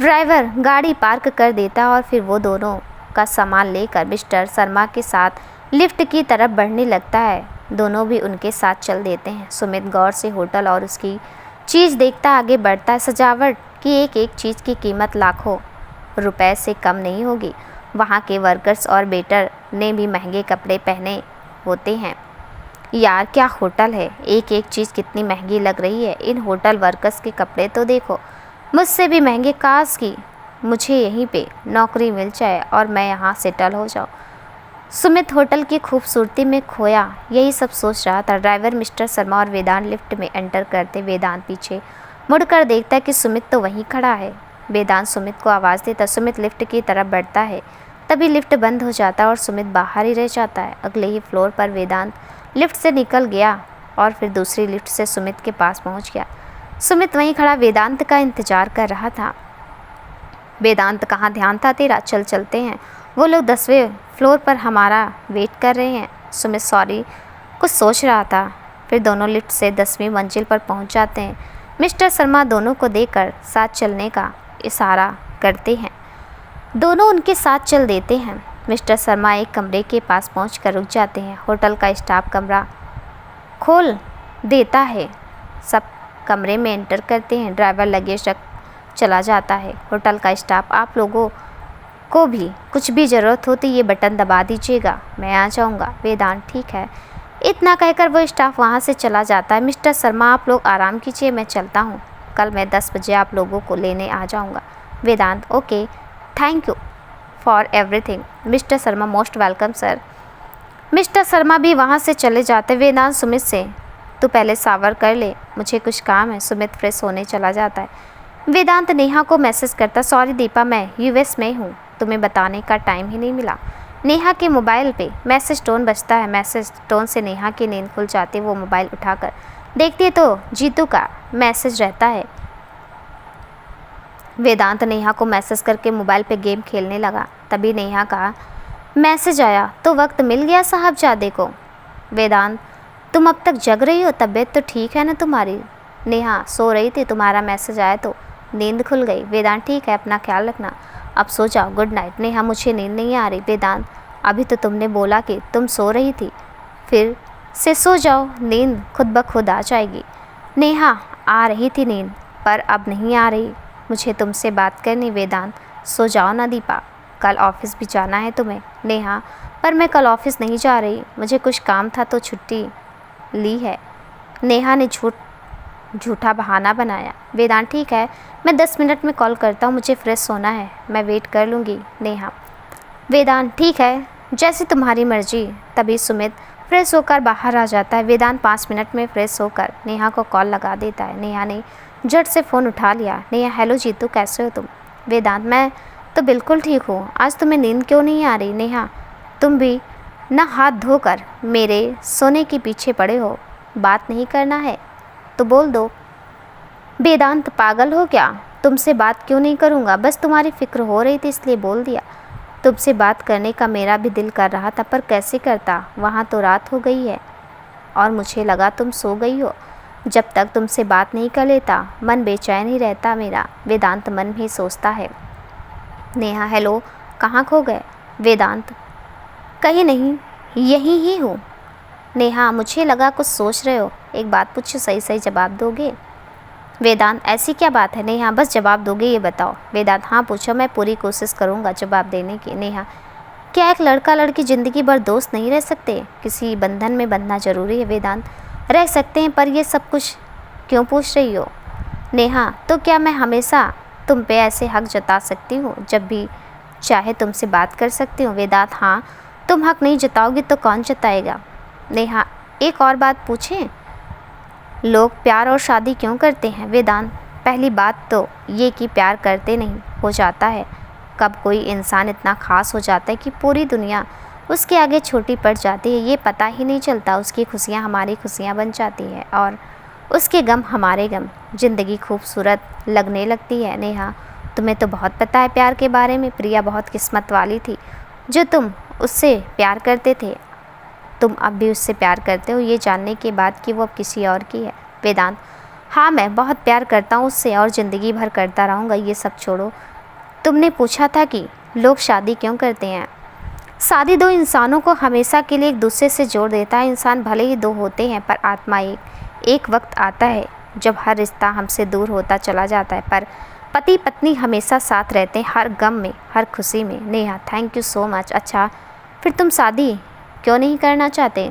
Speaker 1: ड्राइवर गाड़ी पार्क कर देता और फिर वो दोनों का सामान लेकर मिस्टर शर्मा के साथ लिफ्ट की तरफ बढ़ने लगता है। दोनों भी उनके साथ चल देते हैं। सुमित गौर से होटल और उसकी चीज़ देखता आगे बढ़ता है। सजावट की एक एक चीज़ की कीमत लाखों रुपए से कम नहीं होगी। वहाँ के वर्कर्स और वेटर ने भी महंगे कपड़े पहने होते हैं। यार क्या होटल है, एक एक चीज़ कितनी महंगी लग रही है। इन होटल वर्कर्स के कपड़े तो देखो, मुझसे भी महंगे। काश कि मुझे यहीं पे नौकरी मिल जाए और मैं यहाँ सेटल हो जाऊँ। सुमित होटल की खूबसूरती में खोया यही सब सोच रहा था। ड्राइवर मिस्टर शर्मा और वेदांत लिफ्ट में एंटर करते। वेदांत पीछे मुड़कर देखता है कि सुमित तो वहीं खड़ा है। वेदांत सुमित को आवाज़ देता। सुमित लिफ्ट की तरफ बढ़ता है, तभी लिफ्ट बंद हो जाता है और सुमित बाहर ही रह जाता है। अगले ही फ्लोर पर वेदांत लिफ्ट से निकल गया और फिर दूसरी लिफ्ट से सुमित के पास पहुंच गया। सुमित वहीं खड़ा वेदांत का इंतजार कर रहा था। वेदांत, कहाँ ध्यान था तेरा, चल चलते हैं, वो लोग 10वें फ्लोर पर हमारा वेट कर रहे हैं। सुमित सॉरी, कुछ सोच रहा था। फिर दोनों लिफ्ट से 10वीं मंजिल पर पहुंच जाते हैं। मिस्टर शर्मा दोनों को देखकर साथ चलने का इशारा करते हैं। दोनों उनके साथ चल देते हैं। मिस्टर शर्मा एक कमरे के पास पहुंचकर रुक जाते हैं। होटल का स्टाफ कमरा खोल देता है। सब कमरे में एंटर करते हैं। ड्राइवर लगेज रख चला जाता है। होटल का स्टाफ, आप लोगों को भी कुछ भी ज़रूरत हो तो ये बटन दबा दीजिएगा, मैं आ जाऊंगा। वेदांत, ठीक है। इतना कहकर वो स्टाफ वहाँ से चला जाता है। मिस्टर शर्मा, आप लोग आराम कीजिए, मैं चलता हूँ। कल मैं 10 बजे आप लोगों को लेने आ जाऊँगा। Vedant, okay, thank you for everything. Mister Sharma, most welcome sir. Mister Sharma भी वहाँ से चले जाते। वेदांत सुमित से, तू पहले शावर कर ले, मुझे कुछ काम है। सुमित फ्रेश होने चला जाता है। वेदांत नेहा को मैसेज करता, सॉरी दीपा, मैं यूएस में हूँ, तुम्हें बताने का टाइम ही नहीं मिला। नेहा के मोबाइल पे मैसेज टोन बजता है। मैसेज टोन से नेहा की नींद खुल जाती है। वो मोबाइल उठाकर देखती है तो जीतू का मैसेज रहता है। वेदांत नेहा को मैसेज करके मोबाइल पे गेम खेलने लगा। तभी नेहा का मैसेज आया, तो वक्त मिल गया साहबजादे को। वेदांत, तुम अब तक जग रही हो, तबीयत तो ठीक है ना तुम्हारी? नेहा, सो रही थी, तुम्हारा मैसेज आया तो नींद खुल गई। वेदांत, ठीक है, अपना ख्याल रखना, अब सो जाओ, गुड नाइट। नेहा, मुझे नींद नहीं आ रही। वेदांत, अभी तो तुमने बोला कि तुम सो रही थी, फिर से सो जाओ, नींद खुद ब खुद आ जाएगी। नेहा, आ रही थी नींद, पर अब नहीं आ रही, मुझे तुमसे बात करनी। वेदांत, सो जाओ ना दीपा, कल ऑफिस भी जाना है तुम्हें। नेहा, पर मैं कल ऑफिस नहीं जा रही, मुझे कुछ काम था तो छुट्टी ली है। नेहा ने झूठा बहाना बनाया। वेदांत, ठीक है, मैं 10 मिनट में कॉल करता हूँ, मुझे फ्रेश होना है, मैं वेट कर लूँगी। नेहा, वेदांत, ठीक है, जैसी तुम्हारी मर्जी। तभी सुमित फ्रेश होकर बाहर आ जाता है। वेदांत 5 मिनट में फ्रेश होकर नेहा को कॉल लगा देता है। नेहा ने झट से फ़ोन उठा लिया। नेहा, हेलो जीतू, कैसे हो तुम? वेदांत, मैं तो बिल्कुल ठीक हूँ, आज तुम्हें नींद क्यों नहीं आ रही? नेहा, तुम भी ना हाथ धोकर मेरे सोने के पीछे पड़े हो, बात नहीं करना है तो बोल दो। वेदांत, पागल हो क्या, तुमसे बात क्यों नहीं करूँगा, बस तुम्हारी फिक्र हो रही थी इसलिए बोल दिया। तुमसे बात करने का मेरा भी दिल कर रहा था, पर कैसे करता, वहाँ तो रात हो गई है और मुझे लगा तुम सो गई हो। जब तक तुमसे बात नहीं कर लेता मन बेचैन ही रहता मेरा। वेदांत मन में ही सोचता है। नेहा, हेलो, कहाँ खो गए? वेदांत, कहीं नहीं, यहीं ही हूँ। नेहा, मुझे लगा कुछ सोच रहे हो, एक बात पूछो, सही सही जवाब दोगे? वेदांत, ऐसी क्या बात है? नेहा, बस जवाब दोगे ये बताओ। वेदांत, हाँ पूछो, मैं पूरी कोशिश करूँगा जवाब देने की। नेहा, क्या एक लड़का लड़की ज़िंदगी भर दोस्त नहीं रह सकते, किसी बंधन में बंधना ज़रूरी है? वेदांत, रह सकते हैं, पर ये सब कुछ क्यों पूछ रही हो? नेहा, तो क्या मैं हमेशा तुम पे ऐसे हक जता सकती हूँ, जब भी चाहे तुमसे बात कर सकती हूँ? वेदांत, हाँ, तुम हक नहीं जताओगी तो कौन जताएगा? नेहा, एक और बात पूछें, लोग प्यार और शादी क्यों करते हैं? वेदांत, पहली बात तो ये कि प्यार करते नहीं, हो जाता है। कब कोई इंसान इतना ख़ास हो जाता है कि पूरी दुनिया उसके आगे छोटी पड़ जाती है, ये पता ही नहीं चलता। उसकी खुशियाँ हमारी खुशियाँ बन जाती है और उसके गम हमारे गम। ज़िंदगी खूबसूरत लगने लगती है। नेहा, तुम्हें तो बहुत पता है प्यार के बारे में। प्रिया बहुत किस्मत वाली थी जो तुम उससे प्यार करते थे, तुम अब भी उससे प्यार करते हो ये जानने के बाद कि वो अब किसी और की है। वेदांत, हाँ, मैं बहुत प्यार करता हूँ उससे और ज़िंदगी भर करता रहूँगा। ये सब छोड़ो, तुमने पूछा था कि लोग शादी क्यों करते हैं। शादी दो इंसानों को हमेशा के लिए एक दूसरे से जोड़ देता है। इंसान भले ही दो होते हैं पर आत्मा एक वक्त आता है जब हर रिश्ता हमसे दूर होता चला जाता है, पर पति पत्नी हमेशा साथ रहते हैं, हर गम में, हर खुशी में। Neha, thank you so much. अच्छा, फिर तुम शादी क्यों नहीं करना चाहते?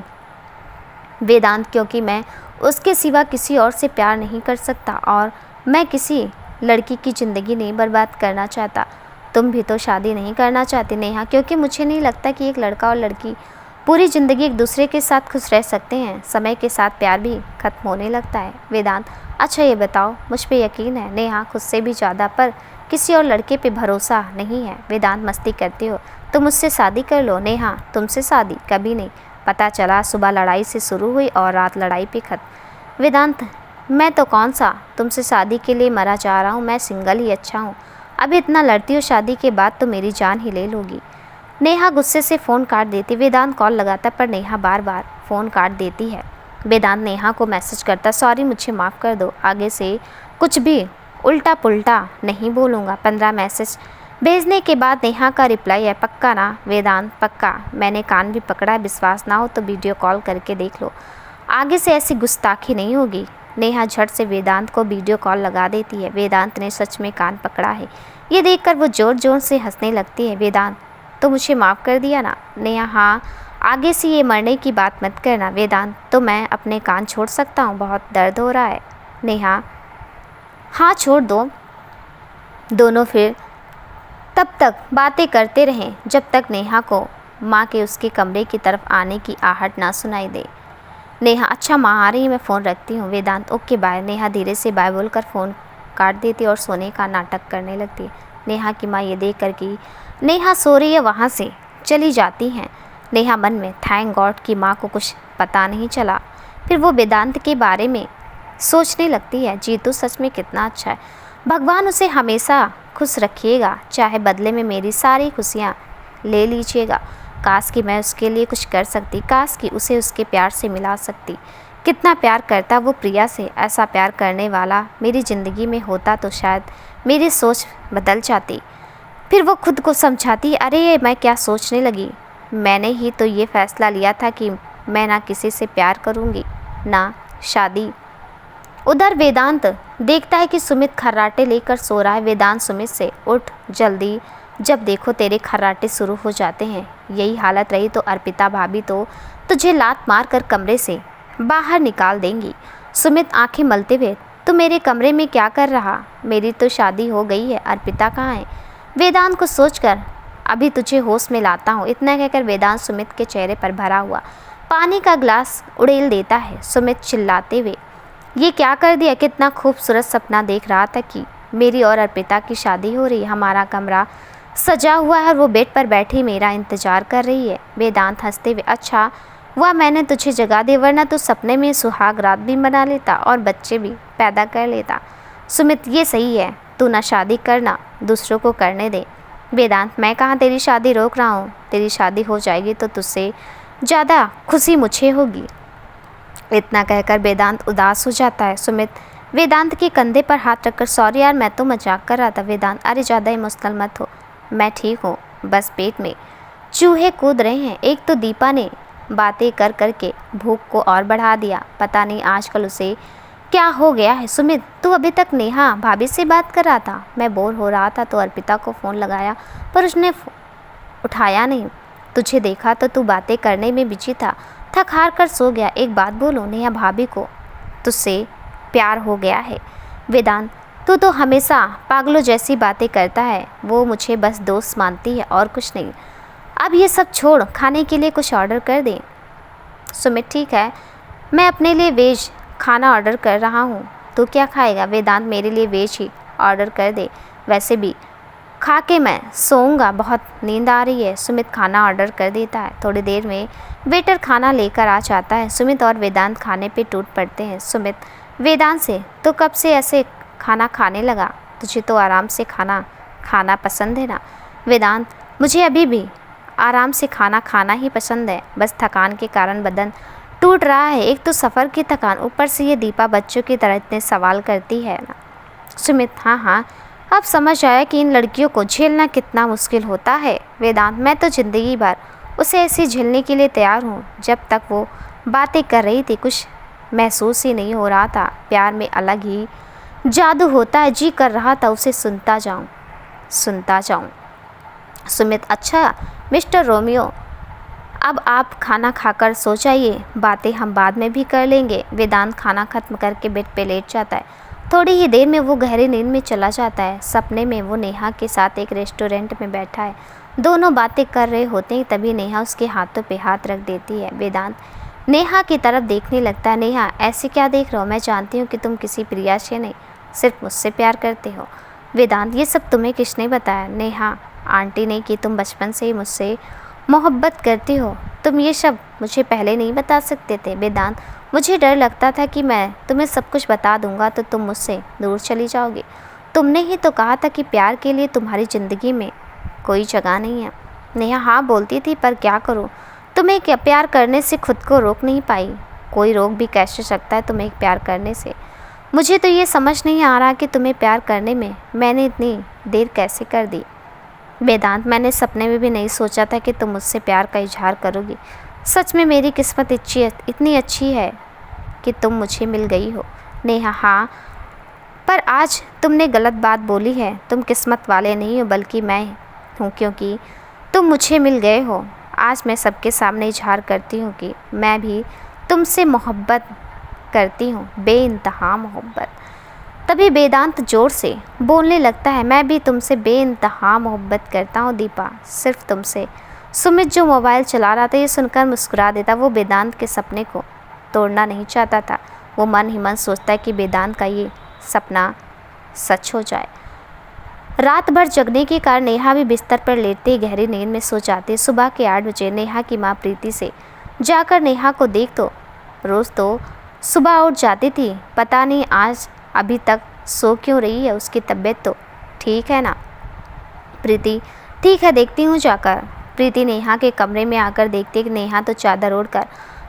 Speaker 1: वेदांत, क्योंकि मैं उसके सिवा किसी और से प्यार नहीं कर सकता और मैं किसी लड़की की ज़िंदगी नहीं बर्बाद करना चाहता। तुम भी तो शादी नहीं करना चाहती नेहा, क्योंकि मुझे नहीं लगता कि एक लड़का और लड़की पूरी ज़िंदगी एक दूसरे के साथ खुश रह सकते हैं। समय के साथ प्यार भी खत्म होने लगता है। वेदांत, अच्छा ये बताओ, मुझ पे यकीन है? नेहा, खुद से भी ज़्यादा, पर किसी और लड़के पे भरोसा नहीं है। वेदांत, मस्ती करते हो? तुम मुझसे शादी कर लो। नेहा, तुमसे शादी कभी नहीं। पता चला सुबह लड़ाई से शुरू हुई और रात लड़ाई पे खत्म। वेदांत, मैं तो कौन सा तुमसे शादी के लिए मरा जा रहा हूँ, मैं सिंगल ही अच्छा हूँ। अभी इतना लड़ती हो, शादी के बाद तो मेरी जान ही ले लोगी। नेहा गुस्से से फ़ोन काट देती। वेदांत कॉल लगाता पर नेहा बार बार फ़ोन काट देती है। वेदांत नेहा को मैसेज करता, सॉरी मुझे माफ़ कर दो, आगे से कुछ भी उल्टा पुल्टा नहीं बोलूँगा। 15 मैसेज भेजने के बाद नेहा का रिप्लाई है, पक्का ना? वेदांत, पक्का, मैंने कान भी पकड़ा है, विश्वास ना हो तो वीडियो कॉल करके देख लो, आगे से ऐसी गुस्ताखी नहीं होगी। नेहा झट से वेदांत को वीडियो कॉल लगा देती है। वेदांत ने सच में कान पकड़ा है, ये देखकर वो ज़ोर ज़ोर से हंसने लगती है। वेदांत, तो मुझे माफ़ कर दिया ना? नेहा, हाँ, आगे से ये मरने की बात मत करना। वेदांत, तो मैं अपने कान छोड़ सकता हूँ? बहुत दर्द हो रहा है। नेहा, हाँ छोड़ दो। दोनों फिर तब तक बातें करते रहें जब तक नेहा को माँ के उसके कमरे की तरफ आने की आहट ना सुनाई दे। नेहा, अच्छा माँ आ रही है, मैं फ़ोन रखती हूँ। वेदांत, ओके बाय। नेहा धीरे से बाय बोलकर फ़ोन काट देती और सोने का नाटक करने लगती है। नेहा की माँ ये देख कर कि नेहा सो रही है वहाँ से चली जाती हैं। नेहा मन में थैंक गॉड कि माँ को कुछ पता नहीं चला। फिर वो वेदांत के बारे में सोचने लगती है, जीतू सच में कितना अच्छा है, भगवान उसे हमेशा खुश रखिएगा, चाहे बदले में मेरी सारी खुशियाँ ले लीजिएगा। काश कि मैं उसके लिए कुछ कर सकती, काश कि उसे उसके प्यार से मिला सकती। कितना प्यार करता वो प्रिया से, ऐसा प्यार करने वाला मेरी ज़िंदगी में होता तो शायद मेरी सोच बदल जाती। फिर वो खुद को समझाती, अरे ये मैं क्या सोचने लगी, मैंने ही तो ये फ़ैसला लिया था कि मैं ना किसी से प्यार करूँगी ना शादी। उधर वेदांत देखता है कि सुमित खर्राटे लेकर सो रहा है। वेदांत सुमित से, उठ जल्दी, जब देखो तेरे खर्राटे शुरू हो जाते हैं। यही हालत रही तो अर्पिता भाभी तो तुझे लात मार कर कमरे से बाहर निकाल देंगी। सुमित आंखें मलते हुए, तू मेरे कमरे में क्या कर रहा? मेरी तो शादी हो गई है, अर्पिता कहाँ है? वेदांत को सोचकर अभी तुझे होश में लाता हूँ। इतना कहकर वेदांत सुमित के चेहरे पर भरा हुआ पानी का ग्लास उड़ेल देता है। सुमित चिल्लाते हुए, ये क्या कर दिया? कितना खूबसूरत सपना देख रहा था कि मेरी और अर्पिता की शादी हो रही है, हमारा कमरा सजा हुआ है और वो बेड पर बैठी मेरा इंतज़ार कर रही है। वेदांत हंसते हुए, अच्छा वह मैंने तुझे जगा दिया, वरना तो सपने में सुहाग रात भी मना लेता और बच्चे भी पैदा कर लेता। सुमित, ये सही है, तू ना शादी करना, दूसरों को करने दे। वेदांत, मैं कहाँ तेरी शादी रोक रहा हूँ, तेरी शादी हो जाएगी तो तुझसे ज़्यादा खुशी मुझे होगी। इतना कहकर वेदांत उदास हो जाता है। सुमित वेदांत के कंधे पर हाथ रखकर, सॉरी यार, मैं तो मजाक कर रहा था। वेदांत, अरे ज़्यादा इमोशनल मत हो, मैं ठीक हूँ, बस पेट में चूहे कूद रहे हैं। एक तो दीपा ने बातें कर कर के भूख को और बढ़ा दिया, पता नहीं आजकल उसे क्या हो गया है। सुमित, तू अभी तक नेहा भाभी से बात कर रहा था? मैं बोर हो रहा था तो अर्पिता को फ़ोन लगाया पर उसने उठाया नहीं। तुझे देखा तो तू बातें करने में बिजी था, थक हार कर सो गया। एक बात बोलूं, नेहा भाभी को तुझसे प्यार हो गया है। वेदांत, तू तो हमेशा पागलों जैसी बातें करता है, वो मुझे बस दोस्त मानती है और कुछ नहीं। अब ये सब छोड़, खाने के लिए कुछ ऑर्डर कर दे। सुमित, ठीक है, मैं अपने लिए वेज खाना ऑर्डर कर रहा हूँ, तू क्या खाएगा? वेदांत, मेरे लिए वेज ही ऑर्डर कर दे, वैसे भी खा के मैं सोऊंगा, बहुत नींद आ रही है। सुमित खाना ऑर्डर कर देता है। थोड़ी देर में वेटर खाना लेकर आ जाता है। सुमित और वेदांत खाने पे टूट पड़ते हैं। सुमित वेदांत से, तो कब से ऐसे खाना खाने लगा? तुझे तो आराम से खाना खाना पसंद है ना? वेदांत, मुझे अभी भी आराम से खाना खाना ही पसंद है, बस थकान के कारण बदन टूट रहा है। एक तो सफ़र की थकान, ऊपर से ये दीपा बच्चों की तरह इतने सवाल करती है ना। सुमित, हाँ हाँ, अब समझ आया कि इन लड़कियों को झेलना कितना मुश्किल होता है। वेदांत, मैं तो ज़िंदगी भर उसे ऐसे झेलने के लिए तैयार हूँ। जब तक वो बातें कर रही थी कुछ महसूस ही नहीं हो रहा था। प्यार में अलग ही जादू होता है, जी कर रहा था उसे सुनता जाऊँ। सुमित, अच्छा मिस्टर रोमियो, अब आप खाना खाकर सो जाइए, बातें हम बाद में भी कर लेंगे। वेदांत खाना खत्म करके बेड पे लेट जाता है। थोड़ी ही देर में वो गहरी नींद में चला जाता है। सपने में वो नेहा के साथ एक रेस्टोरेंट में बैठा है। दोनों बातें कर रहे होते हैं तभी नेहा उसके हाथों पे हाथ रख देती है। वेदांत नेहा की तरफ देखने लगता है। नेहा, ऐसे क्या देख रहे हो? मैं जानती हूँ कि तुम किसी प्रिया से नहीं, सिर्फ मुझसे प्यार करते हो। वेदांत, ये सब तुम्हें किसने बताया? नेहा, आंटी ने कि तुम बचपन से ही मुझसे मोहब्बत करती हो। तुम ये सब मुझे पहले नहीं बता सकते थे। वेदांत, मुझे डर लगता था कि मैं तुम्हें सब कुछ बता दूंगा तो तुम मुझसे दूर चली जाओगी। तुमने ही तो कहा था कि प्यार के लिए तुम्हारी ज़िंदगी में कोई जगह नहीं है। नेहा हाँ बोलती थी, पर क्या करूँ, तुम्हें क्या प्यार करने से खुद को रोक नहीं पाई। कोई रोक भी कैसे सकता है तुम्हें प्यार करने से? मुझे तो ये समझ नहीं आ रहा कि तुम्हें प्यार करने में मैंने इतनी देर कैसे कर दी। वेदांत, मैंने सपने में भी नहीं सोचा था कि तुम मुझसे प्यार का इजहार करोगी। सच में मेरी किस्मत इतनी अच्छी है कि तुम मुझे मिल गई हो। नेहा हाँ, पर आज तुमने गलत बात बोली है। तुम किस्मत वाले नहीं हो, बल्कि मैं हूँ, क्योंकि तुम मुझे मिल गए हो। आज मैं सबके सामने इजहार करती हूँ कि मैं भी तुमसे मोहब्बत करती हूँ, बेइंतहा मोहब्बत। तभी वेदांत ज़ोर से बोलने लगता है, मैं भी तुमसे बेइंतहा मोहब्बत करता हूँ दीपा, सिर्फ तुमसे। सुमित जो मोबाइल चला रहा था ये सुनकर मुस्कुरा देता। वो वेदांत के सपने को तोड़ना नहीं चाहता था। वो मन ही मन सोचता है कि वेदांत का ये सपना सच हो जाए। रात भर जगने के कारण नेहा भी बिस्तर पर लेटते ही गहरी नींद में सो जाती। सुबह के 8 बजे नेहा की माँ प्रीति से जाकर नेहा को देख तो रोज़ तो सुबह उठ जाती थी, पता नहीं आज अभी तक सो क्यों रही है। उसकी तबीयत तो ठीक है ना? प्रीति, ठीक है, देखती हूँ जाकर। प्रीति नेहा के कमरे में आकर देखती है कि नेहा तो चादर ओढ़कर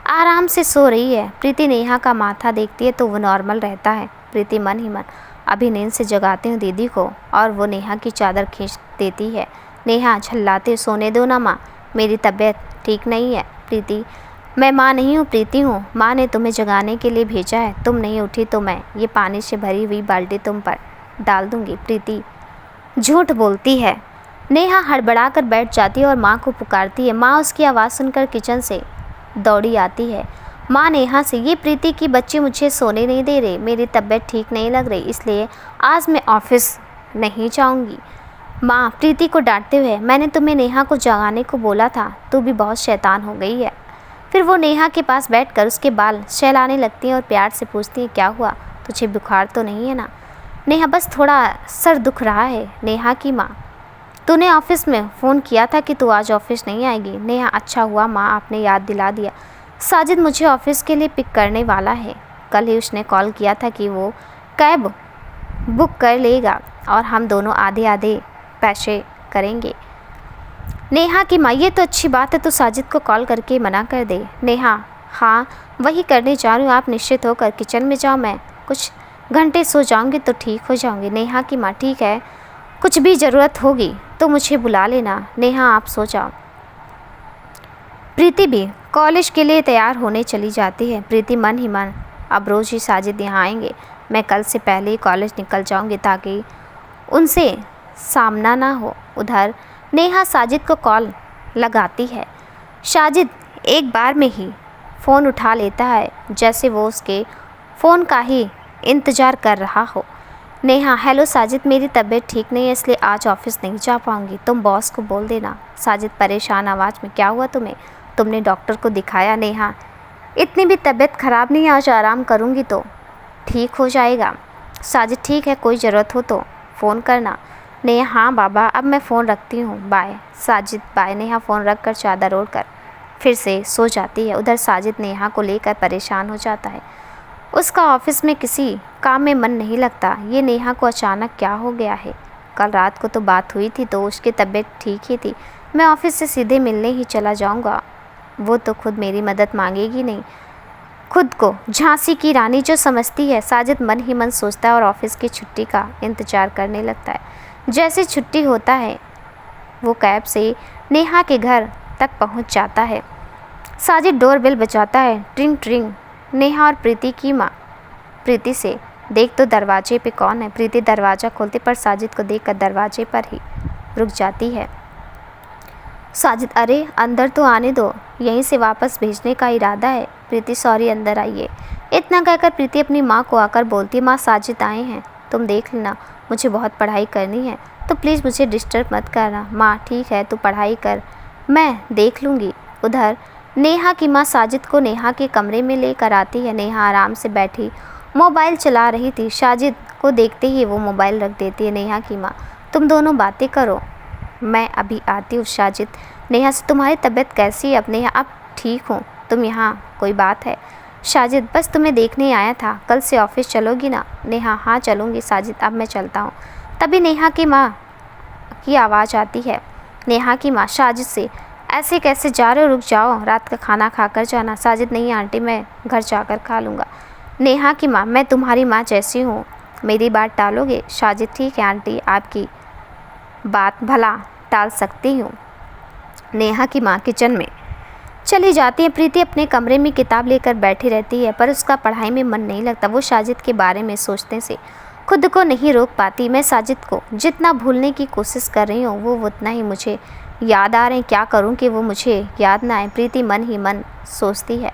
Speaker 1: आराम से सो रही है। प्रीति नेहा का माथा देखती है तो वो नॉर्मल रहता है। प्रीति मन ही मन, अभी नींद से जगाती हूँ दीदी को, और वो नेहा की चादर खींच देती है। नेहा झल्लाते, सोने दो ना माँ, मेरी तबीयत ठीक नहीं है। प्रीति, मैं माँ नहीं हूँ, प्रीति हूँ। माँ ने तुम्हें जगाने के लिए भेजा है। तुम नहीं उठी तो मैं ये पानी से भरी हुई बाल्टी तुम पर डाल दूँगी। प्रीति झूठ बोलती है। नेहा हड़बड़ा कर बैठ जाती है और माँ को पुकारती है। माँ उसकी आवाज़ सुनकर किचन से दौड़ी आती है। माँ नेहा से, ये प्रीति की बच्चे मुझे सोने नहीं दे रहे, मेरी तबीयत ठीक नहीं लग रही, इसलिए आज मैं ऑफिस नहीं जाऊँगी। माँ प्रीति को डांटते हुए, मैंने तुम्हें नेहा को जगाने को बोला था, तू भी बहुत शैतान हो गई है। फिर वो नेहा के पास बैठकर उसके बाल सहलाने लगती हैं और प्यार से पूछती हैं, क्या हुआ, तुझे बुखार तो नहीं है ना? नेहा, बस थोड़ा सर दुख रहा है। नेहा की माँ, तूने ऑफिस में फ़ोन किया था कि तू आज ऑफिस नहीं आएगी। नेहा, अच्छा हुआ माँ आपने याद दिला दिया। साजिद मुझे ऑफिस के लिए पिक करने वाला है। कल ही उसने कॉल किया था कि वो कैब बुक कर लेगा और हम दोनों आधे आधे पैसे करेंगे। नेहा की माँ, ये तो अच्छी बात है, तो साजिद को कॉल करके मना कर दे। नेहा, हाँ वही करने जा रही हूँ, आप निश्चित होकर किचन में जाओ, मैं कुछ घंटे सो जाऊँगी तो ठीक हो जाऊँगी। नेहा की माँ, ठीक है, कुछ भी ज़रूरत होगी तो मुझे बुला लेना। नेहा, आप सो जाओ। प्रीति भी कॉलेज के लिए तैयार होने चली जाती है। प्रीति मन ही मन, अब रोज़ ही साजिद यहाँ आएंगे, मैं कल से पहले ही कॉलेज निकल जाऊँगी ताकि उनसे सामना ना हो। उधर नेहा साजिद को कॉल लगाती है। साजिद एक बार में ही फ़ोन उठा लेता है, जैसे वो उसके फ़ोन का ही इंतज़ार कर रहा हो। नेहा, हेलो साजिद, मेरी तबीयत ठीक नहीं है इसलिए आज ऑफिस नहीं जा पाऊँगी, तुम बॉस को बोल देना। साजिद परेशान आवाज़ में, क्या हुआ तुम्हें, तुमने डॉक्टर को दिखाया? नेहा, इतनी भी तबीयत ख़राब नहीं है, आज आराम करूँगी तो ठीक हो जाएगा। साजिद, ठीक है, कोई ज़रूरत हो तो फ़ोन करना। नेहा, हाँ बाबा, अब मैं फ़ोन रखती हूँ, bye. Sajid bye. Neha phone रख कर चादर ओढ़कर फिर से सो जाती है। उधर साजिद नेहा को लेकर परेशान हो जाता है। उसका ऑफिस में किसी काम में मन नहीं लगता। ये नेहा को अचानक क्या हो गया है? कल रात को तो बात हुई थी तो उसकी तबीयत ठीक ही थी। मैं ऑफिस से सीधे मिलने ही चला जाऊंगा, वो तो खुद मेरी मदद मांगेगी नहीं, खुद को झांसी की रानी जो समझती है। साजिद मन ही मन सोचता है और ऑफिस की छुट्टी का इंतज़ार करने लगता है। जैसे छुट्टी होता है वो कैब से नेहा के घर तक पहुंच जाता है। साजिद डोरबेल बजाता है, ट्रिंग ट्रिंग। नेहा और प्रीति की माँ प्रीति से, देख तो दरवाजे पे कौन है। प्रीति दरवाज़ा खोलते पर साजिद को देखकर दरवाजे पर ही रुक जाती है। साजिद, अरे अंदर तो आने दो, यहीं से वापस भेजने का इरादा है। प्रीति, सॉरी, अंदर आइए। इतना कहकर प्रीति अपनी माँ को आकर बोलती, माँ साजिद आए हैं, तुम देख लेना, मुझे बहुत पढ़ाई करनी है, तो प्लीज़ मुझे डिस्टर्ब मत करना। माँ ठीक है, तू पढ़ाई कर, मैं देख लूँगी। उधर नेहा की माँ साजिद को नेहा के कमरे में लेकर आती है। नेहा आराम से बैठी मोबाइल चला रही थी। साजिद को देखते ही वो मोबाइल रख देती है। नेहा की माँ, तुम दोनों बातें करो, मैं अभी आती हूँ। साजिद, नेहा से, तुम्हारी तबीयत कैसी है अब? नेहा, अब ठीक हूँ, तुम यहाँ, कोई बात है? साजिद, बस तुम्हें देखने आया था, कल से ऑफिस चलोगी ना? नेहा, हाँ चलूँगी साजिद, अब मैं चलता हूँ। तभी नेहा की माँ की आवाज़ आती है। नेहा की माँ साजिद से, ऐसे कैसे जा रहे हो, रुक जाओ, रात का खाना खाकर जाना। साजिद, नहीं आंटी, मैं घर जाकर खा लूँगा। नेहा की माँ, मैं तुम्हारी माँ जैसी हूँ, मेरी बात टालोगे? साजिद, ठीक है आंटी, आपकी बात भला टाल सकती हूँ। नेहा की माँ किचन में चली जाती है। प्रीति अपने कमरे में किताब लेकर बैठी रहती है, पर उसका पढ़ाई में मन नहीं लगता। वो साजिद के बारे में सोचने से खुद को नहीं रोक पाती। मैं साजिद को जितना भूलने की कोशिश कर रही हूँ, वो उतना ही मुझे याद आ रहे हैं। क्या करूँ कि वो मुझे याद ना आए? प्रीति मन ही मन सोचती है।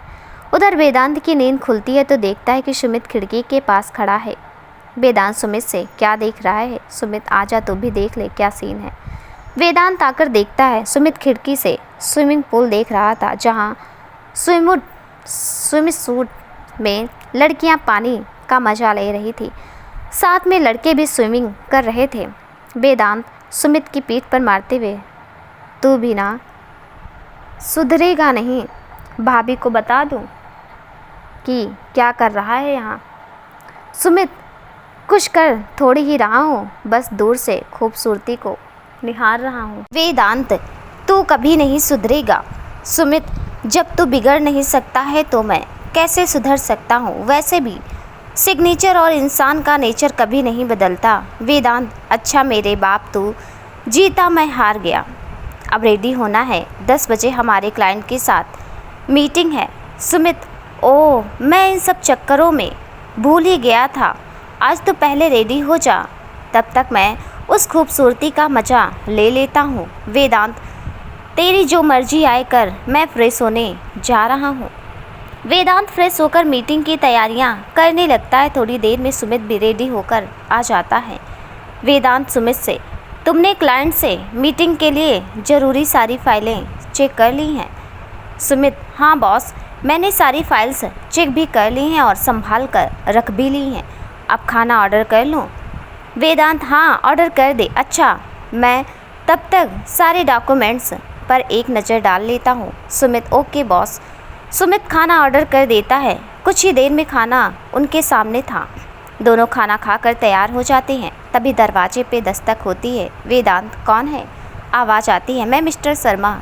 Speaker 1: उधर वेदांत की नींद खुलती है तो देखता है कि सुमित खिड़की के पास खड़ा है। वेदांत सुमित से क्या देख रहा है? सुमित, आजा तू भी देख ले क्या सीन है। वेदांत आकर देखता है सुमित खिड़की से स्विमिंग पूल देख रहा था, जहाँ स्विमिंग सूट में लड़कियां पानी का मजा ले रही थी, साथ में लड़के भी स्विमिंग कर रहे थे। वेदांत सुमित की पीठ पर मारते हुए, तू भी ना सुधरेगा नहीं, भाभी को बता दूं कि क्या कर रहा है यहाँ? सुमित, कुछ कर थोड़ी ही रहा हूँ, बस दूर से खूबसूरती को निहार रहा हूँ। वेदांत, तू कभी नहीं सुधरेगा। सुमित, जब तू बिगड़ नहीं सकता है तो मैं कैसे सुधर सकता हूँ? वैसे भी सिग्नेचर और इंसान का नेचर कभी नहीं बदलता। वेदांत, अच्छा मेरे बाप, तू जीता मैं हार गया। अब रेडी होना है, 10 बजे हमारे क्लाइंट के साथ मीटिंग है। सुमित, ओह, मैं इन सब चक्करों में भूल ही गया था, आज तो पहले रेडी हो जा, तब तक मैं उस खूबसूरती का मज़ा ले लेता हूँ। वेदांत, तेरी जो मर्जी आए कर, मैं फ्रेश होने जा रहा हूँ। वेदांत फ्रेश होकर मीटिंग की तैयारियाँ करने लगता है। थोड़ी देर में सुमित भी रेडी होकर आ जाता है। वेदांत सुमित से, तुमने क्लाइंट से मीटिंग के लिए ज़रूरी सारी फाइलें चेक कर ली हैं? सुमित, हाँ बॉस, मैंने सारी फाइल्स चेक भी कर ली हैं और संभाल कर रख भी ली हैं। अब खाना ऑर्डर कर लूँ? वेदांत, हाँ ऑर्डर कर दे। अच्छा, मैं तब तक सारे डॉक्यूमेंट्स पर एक नज़र डाल लेता हूँ। Sumit, okay boss. सुमित खाना ऑर्डर कर देता है। कुछ ही देर में खाना उनके सामने था। दोनों खाना खाकर तैयार हो जाते हैं। तभी दरवाजे पे दस्तक होती है। वेदांत, कौन है? आवाज़ आती है, मैं मिस्टर शर्मा,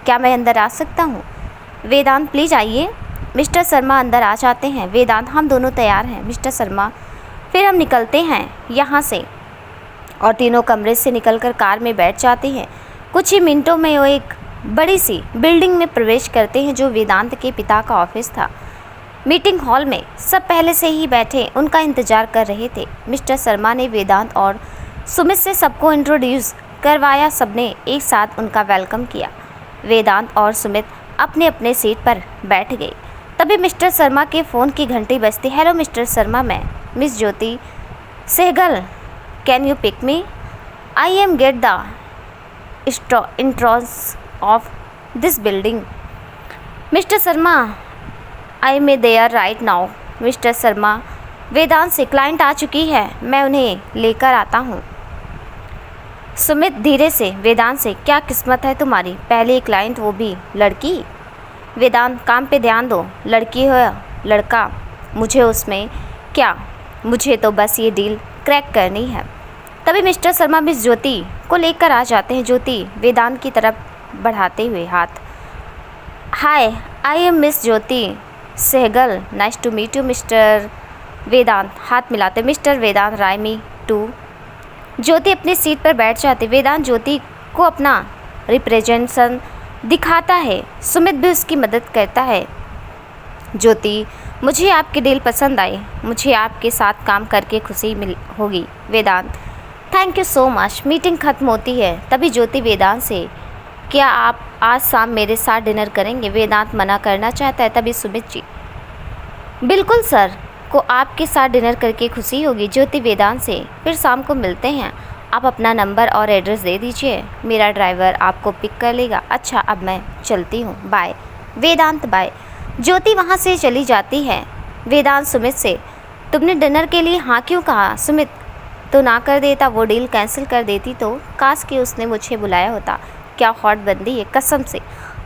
Speaker 1: क्या मैं अंदर आ सकता हूँ? वेदांत, प्लीज़ आइए। मिस्टर शर्मा अंदर आ जाते हैं। वेदांत, हम दोनों तैयार हैं मिस्टर शर्मा, फिर हम निकलते हैं यहाँ से। और तीनों कमरे से निकलकर कार में बैठ जाते हैं। कुछ ही मिनटों में वो एक बड़ी सी बिल्डिंग में प्रवेश करते हैं, जो वेदांत के पिता का ऑफिस था। मीटिंग हॉल में सब पहले से ही बैठे उनका इंतजार कर रहे थे। मिस्टर शर्मा ने वेदांत और सुमित से सबको इंट्रोड्यूस करवाया। सबने एक साथ उनका वेलकम किया। वेदांत और सुमित अपने अपने सीट पर बैठ गए। तभी मिस्टर शर्मा के फ़ोन की घंटी बजती। हेलो मिस्टर शर्मा, मैं miss Jyoti Sehgal, can you pick me? I am gate the entrance of this building. Mister Sharma, I may there right now. Mister Sharma, Vedant से क्लाइंट आ चुकी है, मैं उन्हें लेकर आता हूँ। सुमित धीरे से वेदांत से, क्या किस्मत है तुम्हारी, पहले क्लाइंट वो भी लड़की। वेदांत, काम पे ध्यान दो, लड़की हो या लड़का मुझे उसमें क्या, मुझे तो बस ये डील क्रैक करनी है। तभी मिस्टर शर्मा मिस ज्योति को लेकर आ जाते हैं। ज्योति वेदांत की तरफ बढ़ाते हुए हाथ, hi, I am miss Jyoti Sehgal, nice to meet you mister Vedant. हाथ मिलाते, mister Vedanta Rai, me to. ज्योति अपनी सीट पर बैठ जाती। वेदांत ज्योति को अपना रिप्रेजेंटेशन दिखाता है। सुमित भी उसकी मदद करता है। ज्योति, मुझे आपकी डील पसंद आई, मुझे आपके साथ काम करके खुशी मिल होगी। Vedant, thank you so much. Meeting ख़त्म होती है। तभी ज्योति वेदांत से, क्या आप आज शाम मेरे साथ डिनर करेंगे? वेदांत मना करना चाहता है, तभी सुमित जी, बिल्कुल सर, को आपके साथ डिनर करके खुशी होगी। ज्योति वेदांत से, फिर शाम को मिलते हैं। आप अपना नंबर और एड्रेस दे दीजिए, मेरा ड्राइवर आपको पिक कर लेगा। अच्छा, अब मैं चलती हूँ, बाय। वेदांत बाय। ज्योति वहाँ से चली जाती है। वेदांत सुमित से, तुमने डिनर के लिए हाँ क्यों कहा? सुमित, तो ना कर देता, वो डील कैंसिल कर देती तो। काश कि उसने मुझे बुलाया होता। क्या हॉट बंदी है, कसम से।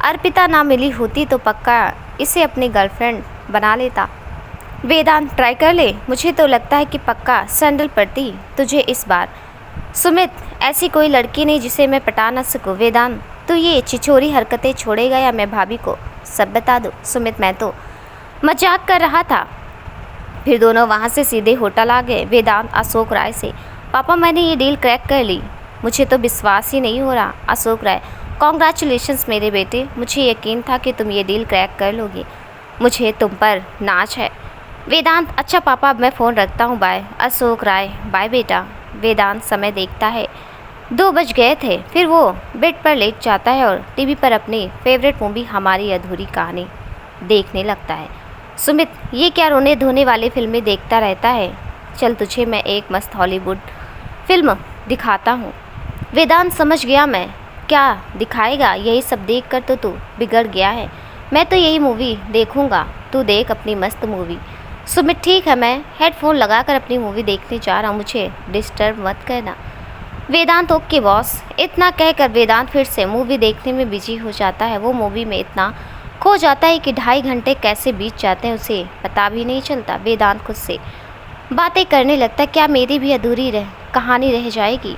Speaker 1: अर्पिता ना मिली होती तो पक्का इसे अपनी गर्लफ्रेंड बना लेता। वेदांत, ट्राई कर ले, मुझे तो लगता है कि पक्का सैंडल पड़ती तुझे इस बार। सुमित, ऐसी कोई लड़की नहीं जिसे मैं पटा ना सकूं। वेदांत, तो ये छिछोरी हरकतें छोड़ेगा या मैं भाभी को सब बता दूं? सुमित, मैं तो मजाक कर रहा था। फिर दोनों वहाँ से सीधे होटल आ गए। वेदांत अशोक राय से, पापा मैंने ये डील क्रैक कर ली। मुझे तो विश्वास ही नहीं हो रहा। अशोक राय, कॉन्ग्रेचुलेशंस मेरे बेटे, मुझे यकीन था कि तुम ये डील क्रैक कर लोगे, मुझे तुम पर नाज है। वेदांत, अच्छा पापा अब मैं फ़ोन रखता हूँ, बाय। अशोक राय, बाय बेटा। वेदांत समय देखता है, 2 बज गए थे। फिर वो बेड पर लेट जाता है और टीवी पर अपनी फेवरेट मूवी हमारी अधूरी कहानी देखने लगता है। सुमित, ये क्या रोने धोने वाली फिल्में देखता रहता है? चल तुझे मैं एक मस्त हॉलीवुड फिल्म दिखाता हूँ। वेदांत, समझ गया मैं, क्या दिखाएगा? यही सब देख कर तो तू बिगड़ गया है। मैं तो यही मूवी देखूँगा, तू देख अपनी मस्त मूवी। सुमित, ठीक है, मैं हेडफोन लगाकर अपनी मूवी देखने जा रहा हूँ, मुझे डिस्टर्ब मत करना। वेदांत, ओके बॉस। इतना कहकर वेदांत फिर से मूवी देखने में बिजी हो जाता है। वो मूवी में इतना खो जाता है कि 2.5 घंटे कैसे बीत जाते हैं उसे पता भी नहीं चलता। वेदांत खुद से बातें करने लगता है, क्या मेरी भी अधूरी कहानी रह जाएगी?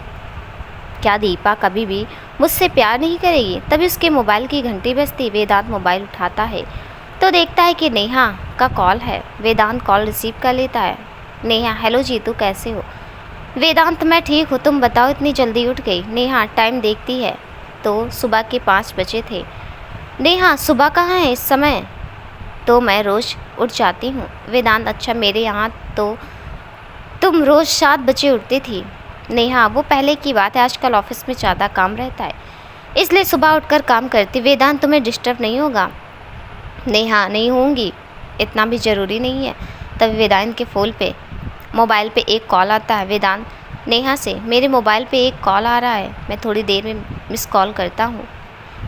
Speaker 1: क्या दीपा कभी भी मुझसे प्यार नहीं करेगी? तभी उसके मोबाइल की घंटी बजती। वेदांत मोबाइल उठाता है तो देखता है कि नेहा का कॉल है। वेदांत कॉल रिसीव कर लेता है। नेहा, हेलो जीतू, कैसे हो? वेदांत, मैं ठीक हूँ, तुम बताओ, इतनी जल्दी उठ गई? नेहा टाइम देखती है तो सुबह के 5 बजे थे। नेहा, सुबह कहाँ है इस समय? तो मैं रोज़ उठ जाती हूँ। वेदांत, अच्छा, मेरे यहाँ तो तुम रोज़ 7 बजे उठती थी। नेहा, वो पहले की बात है, आजकल ऑफिस में ज़्यादा काम रहता है इसलिए सुबह उठकर काम करती। वेदांत, तुम्हें डिस्टर्ब नहीं होगा? नेहा, नहीं होंगी, इतना भी ज़रूरी नहीं है। तभी वेदांत के फ़ोन पे मोबाइल पे एक कॉल आता है। वेदांत, नेहा से, मेरे मोबाइल पे एक कॉल आ रहा है, मैं थोड़ी देर में मिस कॉल करता हूँ,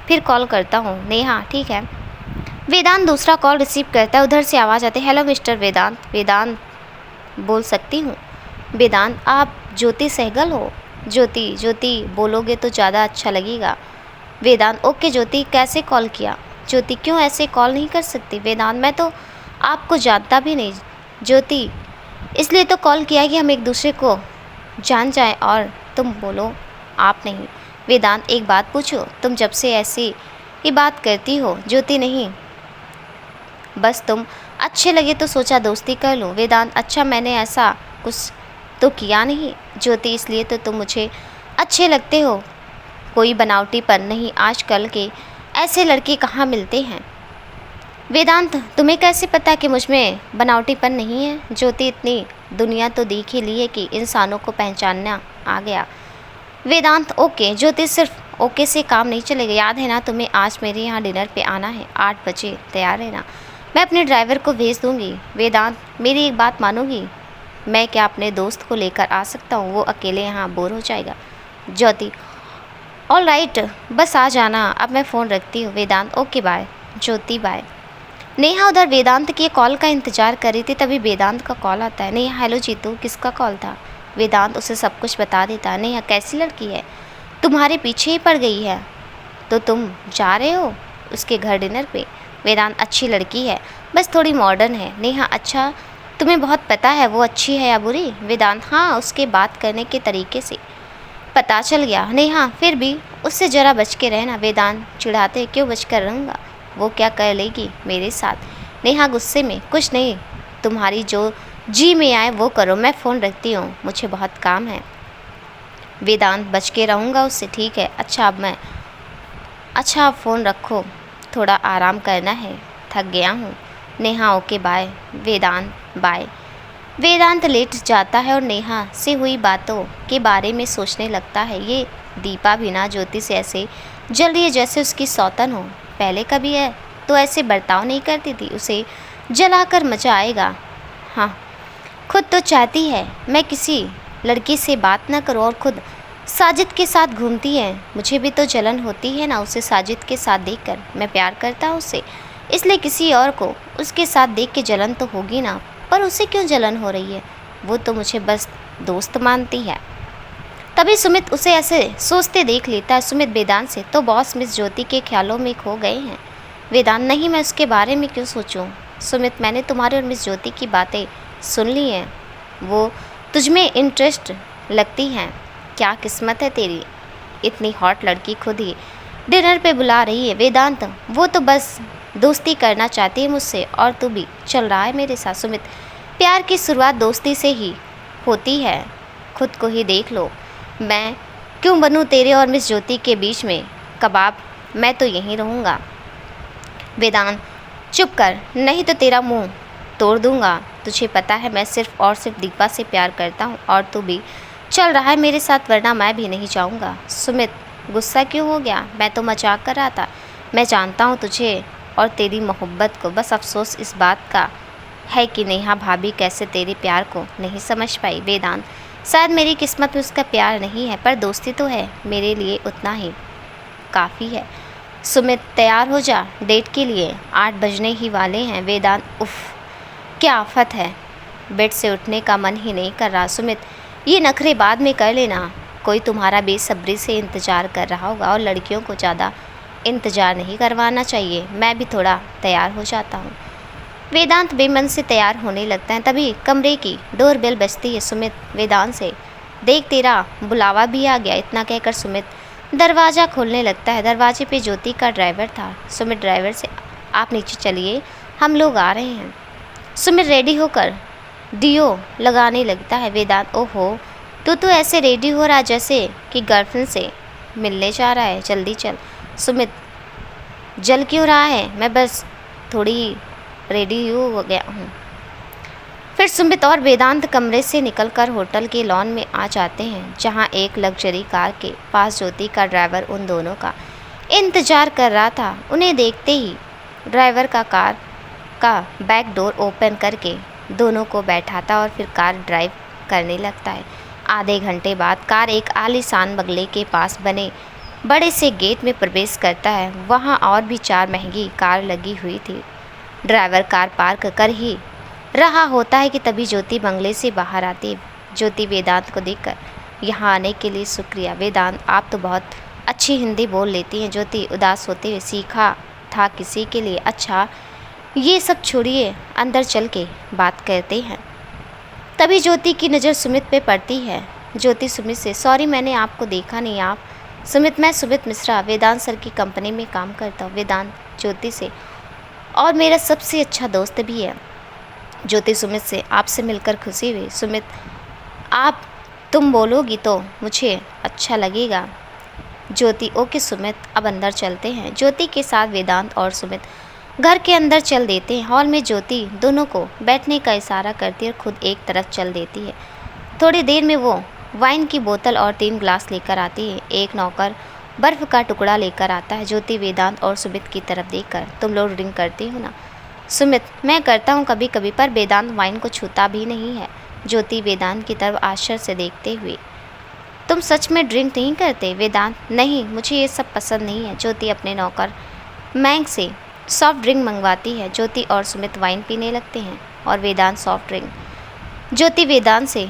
Speaker 1: फिर कॉल करता हूँ। नेहा, ठीक है। वेदांत दूसरा कॉल रिसीव करता है। उधर से आवाज़ आती है, हेलो मिस्टर वेदांत। वेदांत, बोल सकती हूँ? वेदांत, आप ज्योति सहगल हो? ज्योति, ज्योति बोलोगे तो ज़्यादा अच्छा लगेगा। वेदांत, ओके ज्योति, कैसे कॉल किया? ज्योति, क्यों ऐसे कॉल नहीं कर सकती? वेदांत, मैं तो आपको जानता भी नहीं ज्योति, इसलिए तो कॉल किया कि हम एक दूसरे को जान जाएं और तुम बोलो आप नहीं। वेदांत, एक बात पूछो, तुम जब से ऐसी ही बात करती हो? ज्योति, नहीं, बस तुम अच्छे लगे तो सोचा दोस्ती कर लूँ। वेदांत, अच्छा, मैंने ऐसा कुछ तो किया नहीं। ज्योति, इसलिए तो तुम मुझे अच्छे लगते हो, कोई बनावटीपन नहीं। आजकल के ऐसे लड़के कहाँ मिलते हैं? वेदांत, तुम्हें कैसे पता कि मुझ में बनावटीपन नहीं है? ज्योति, इतनी दुनिया तो देख ही ली है कि इंसानों को पहचानना आ गया। वेदांत, ओके। ज्योति, सिर्फ ओके से काम नहीं चलेगा, याद है ना तुम्हें आज मेरे यहाँ डिनर पे आना है, 8 बजे तैयार रहना, मैं अपने ड्राइवर को भेज दूँगी। वेदांत, मेरी एक बात मानोगी? मैं क्या अपने दोस्त को लेकर आ सकता हूँ? वो अकेले यहाँ बोर हो जाएगा। ज्योति, ऑल राइट, बस आ जाना, अब मैं फ़ोन रखती हूँ। वेदांत, okay bye. Jyoti, bye. Neha उधर वेदांत के कॉल का इंतज़ार कर रही थी, तभी वेदांत का कॉल आता है। नेहा, हेलो जीतू, किसका कॉल था? वेदांत उसे सब कुछ बता देता है। नेहा, कैसी लड़की है, तुम्हारे पीछे ही पड़ गई है, तो तुम जा रहे हो उसके घर डिनर पे? वेदांत, अच्छी लड़की है, बस थोड़ी मॉडर्न है। नेहा, अच्छा, तुम्हें बहुत पता है वो अच्छी है या बुरी? वेदांत, हाँ, उसके बात करने के तरीके से पता चल गया। नेहा, फिर भी उससे ज़रा बच के रहना। वेदांत चिढ़ाते, क्यों बच कर रहूँगा, वो क्या कर लेगी मेरे साथ? नेहा गुस्से में, कुछ नहीं, तुम्हारी जो जी में आए वो करो, मैं फ़ोन रखती हूँ, मुझे बहुत काम है। वेदांत, बच के रहूँगा उससे, ठीक है। अच्छा, अब मैं, अच्छा आप फ़ोन रखो, थोड़ा आराम करना है, थक गया हूँ। Neha, okay bye. Vedant, bye. Vedant लेट जाता है और नेहा से हुई बातों के बारे में सोचने लगता है। ये दीपा भी ना ज्योति से ऐसे जल रही है जैसे उसकी सौतन हो। पहले कभी है तो ऐसे बर्ताव नहीं करती थी, उसे जलाकर मजा आएगा। हाँ, खुद तो चाहती है मैं किसी लड़की से बात ना करूं और खुद साजिद के साथ घूमती है। मुझे भी तो जलन होती है ना उसे साजिद के साथ देखकर। मैं प्यार करता हूँ उससे, इसलिए किसी और को उसके साथ देख के जलन तो होगी ना। पर उसे क्यों जलन हो रही है? वो तो मुझे बस दोस्त मानती है। तभी सुमित उसे ऐसे सोचते देख लेता है। सुमित वेदांत से तो बॉस मिस ज्योति के ख्यालों में खो गए हैं। वेदांत, नहीं, मैं उसके बारे में क्यों सोचूं? सुमित, मैंने तुम्हारे और मिस ज्योति की बातें सुन ली हैं। वो तुझमें इंटरेस्ट लगती हैं। क्या किस्मत है तेरी, इतनी हॉट लड़की खुद ही डिनर पे बुला रही है। वेदांत, वो तो बस दोस्ती करना चाहती है मुझसे और तू भी चल रहा है मेरे साथ। सुमित, प्यार की शुरुआत दोस्ती से ही होती है, खुद को ही देख लो। मैं क्यों बनूं तेरे और मिस ज्योति के बीच में कबाब? मैं तो यहीं रहूँगा। वेदांत, चुप कर, नहीं तो तेरा मुंह तोड़ दूंगा। तुझे पता है मैं सिर्फ और सिर्फ दीपा से प्यार करता हूँ और तू भी चल रहा है मेरे साथ, वरना मैं भी नहीं जाऊँगा। सुमित, गुस्सा क्यों हो गया? मैं तो मजाक कर रहा था। मैं जानता हूँ तुझे और तेरी मोहब्बत को, बस अफसोस इस बात का है कि नेहा भाभी कैसे तेरे प्यार को नहीं समझ पाई। वेदांत, शायद मेरी किस्मत में उसका प्यार नहीं है, पर दोस्ती तो है, मेरे लिए उतना ही काफ़ी है। सुमित, तैयार हो जा डेट के लिए, 8 बजने ही वाले हैं। वेदांत, उफ़, क्या आफत है, बेड से उठने का मन ही नहीं कर रहा। सुमित, ये नखरे बाद में कर लेना, कोई तुम्हारा बेसब्री से इंतज़ार कर रहा होगा और लड़कियों को ज़्यादा इंतज़ार नहीं करवाना चाहिए। मैं भी थोड़ा तैयार हो जाता हूँ। वेदांत बेमन से तैयार होने लगता है। तभी कमरे की डोरबेल बजती है। सुमित वेदांत से, देख तेरा बुलावा भी आ गया। इतना कहकर सुमित दरवाज़ा खोलने लगता है। दरवाजे पे ज्योति का ड्राइवर था। सुमित ड्राइवर से, आप नीचे चलिए, हम लोग आ रहे हैं। सुमित रेडी होकर डीओ लगाने लगता है। वेदांत, ओहो, तू तो ऐसे रेडी हो रहा जैसे कि गर्लफ्रेंड से मिलने जा रहा है, जल्दी चल। सुमित, जल क्यों रहा है, मैं बस थोड़ी रेडी हो गया हूँ। फिर सुमित और वेदांत कमरे से निकलकर होटल के लॉन में आ जाते हैं, जहाँ एक लग्जरी कार के पास ज्योति का ड्राइवर उन दोनों का इंतजार कर रहा था। उन्हें देखते ही ड्राइवर का कार का बैक डोर ओपन करके दोनों को बैठाता और फिर कार ड्राइव करने लगता है। आधे घंटे बाद कार एक आलीशान बंगले के पास बने बड़े से गेट में प्रवेश करता है। वहाँ और भी 4 महंगी कार लगी हुई थी। ड्राइवर कार पार्क कर ही रहा होता है कि तभी ज्योति बंगले से बाहर आती है। ज्योति वेदांत को देखकर, यहाँ आने के लिए शुक्रिया। वेदांत, आप तो बहुत अच्छी हिंदी बोल लेती हैं। ज्योति उदास होते हुए, सीखा था किसी के लिए। अच्छा, ये सब छोड़िए, अंदर चल के बात करते हैं। तभी ज्योति की नज़र सुमित पे पड़ती है। ज्योति सुमित से, सॉरी मैंने आपको देखा नहीं। आप? सुमित, मैं सुमित मिश्रा वेदांत सर की कंपनी में काम करता हूँ। वेदांत ज्योति से, और मेरा सबसे अच्छा दोस्त भी है। ज्योति सुमित से, आपसे मिलकर खुशी हुई। सुमित, तुम बोलोगी तो मुझे अच्छा लगेगा। ज्योति, ओके सुमित, अब अंदर चलते हैं। ज्योति के साथ वेदांत और सुमित घर के अंदर चल देते हैं। हॉल में ज्योति दोनों को बैठने का इशारा करती है और खुद एक तरफ चल देती है। थोड़ी देर में वो वाइन की बोतल और 3 ग्लास लेकर आती है। एक नौकर बर्फ़ का टुकड़ा लेकर आता है। ज्योति वेदांत और सुमित की तरफ देखकर, तुम लोग ड्रिंक करते हो ना? सुमित, मैं करता हूँ कभी कभी, पर वेदांत वाइन को छूता भी नहीं है। ज्योति वेदांत की तरफ आश्चर्य से देखते हुए, तुम सच में ड्रिंक नहीं करते? वेदांत, नहीं, मुझे ये सब पसंद नहीं है। ज्योति अपने नौकर मैंग से सॉफ्ट ड्रिंक मंगवाती है। ज्योति और सुमित वाइन पीने लगते हैं और वेदांत सॉफ्ट ड्रिंक। ज्योति वेदांत से,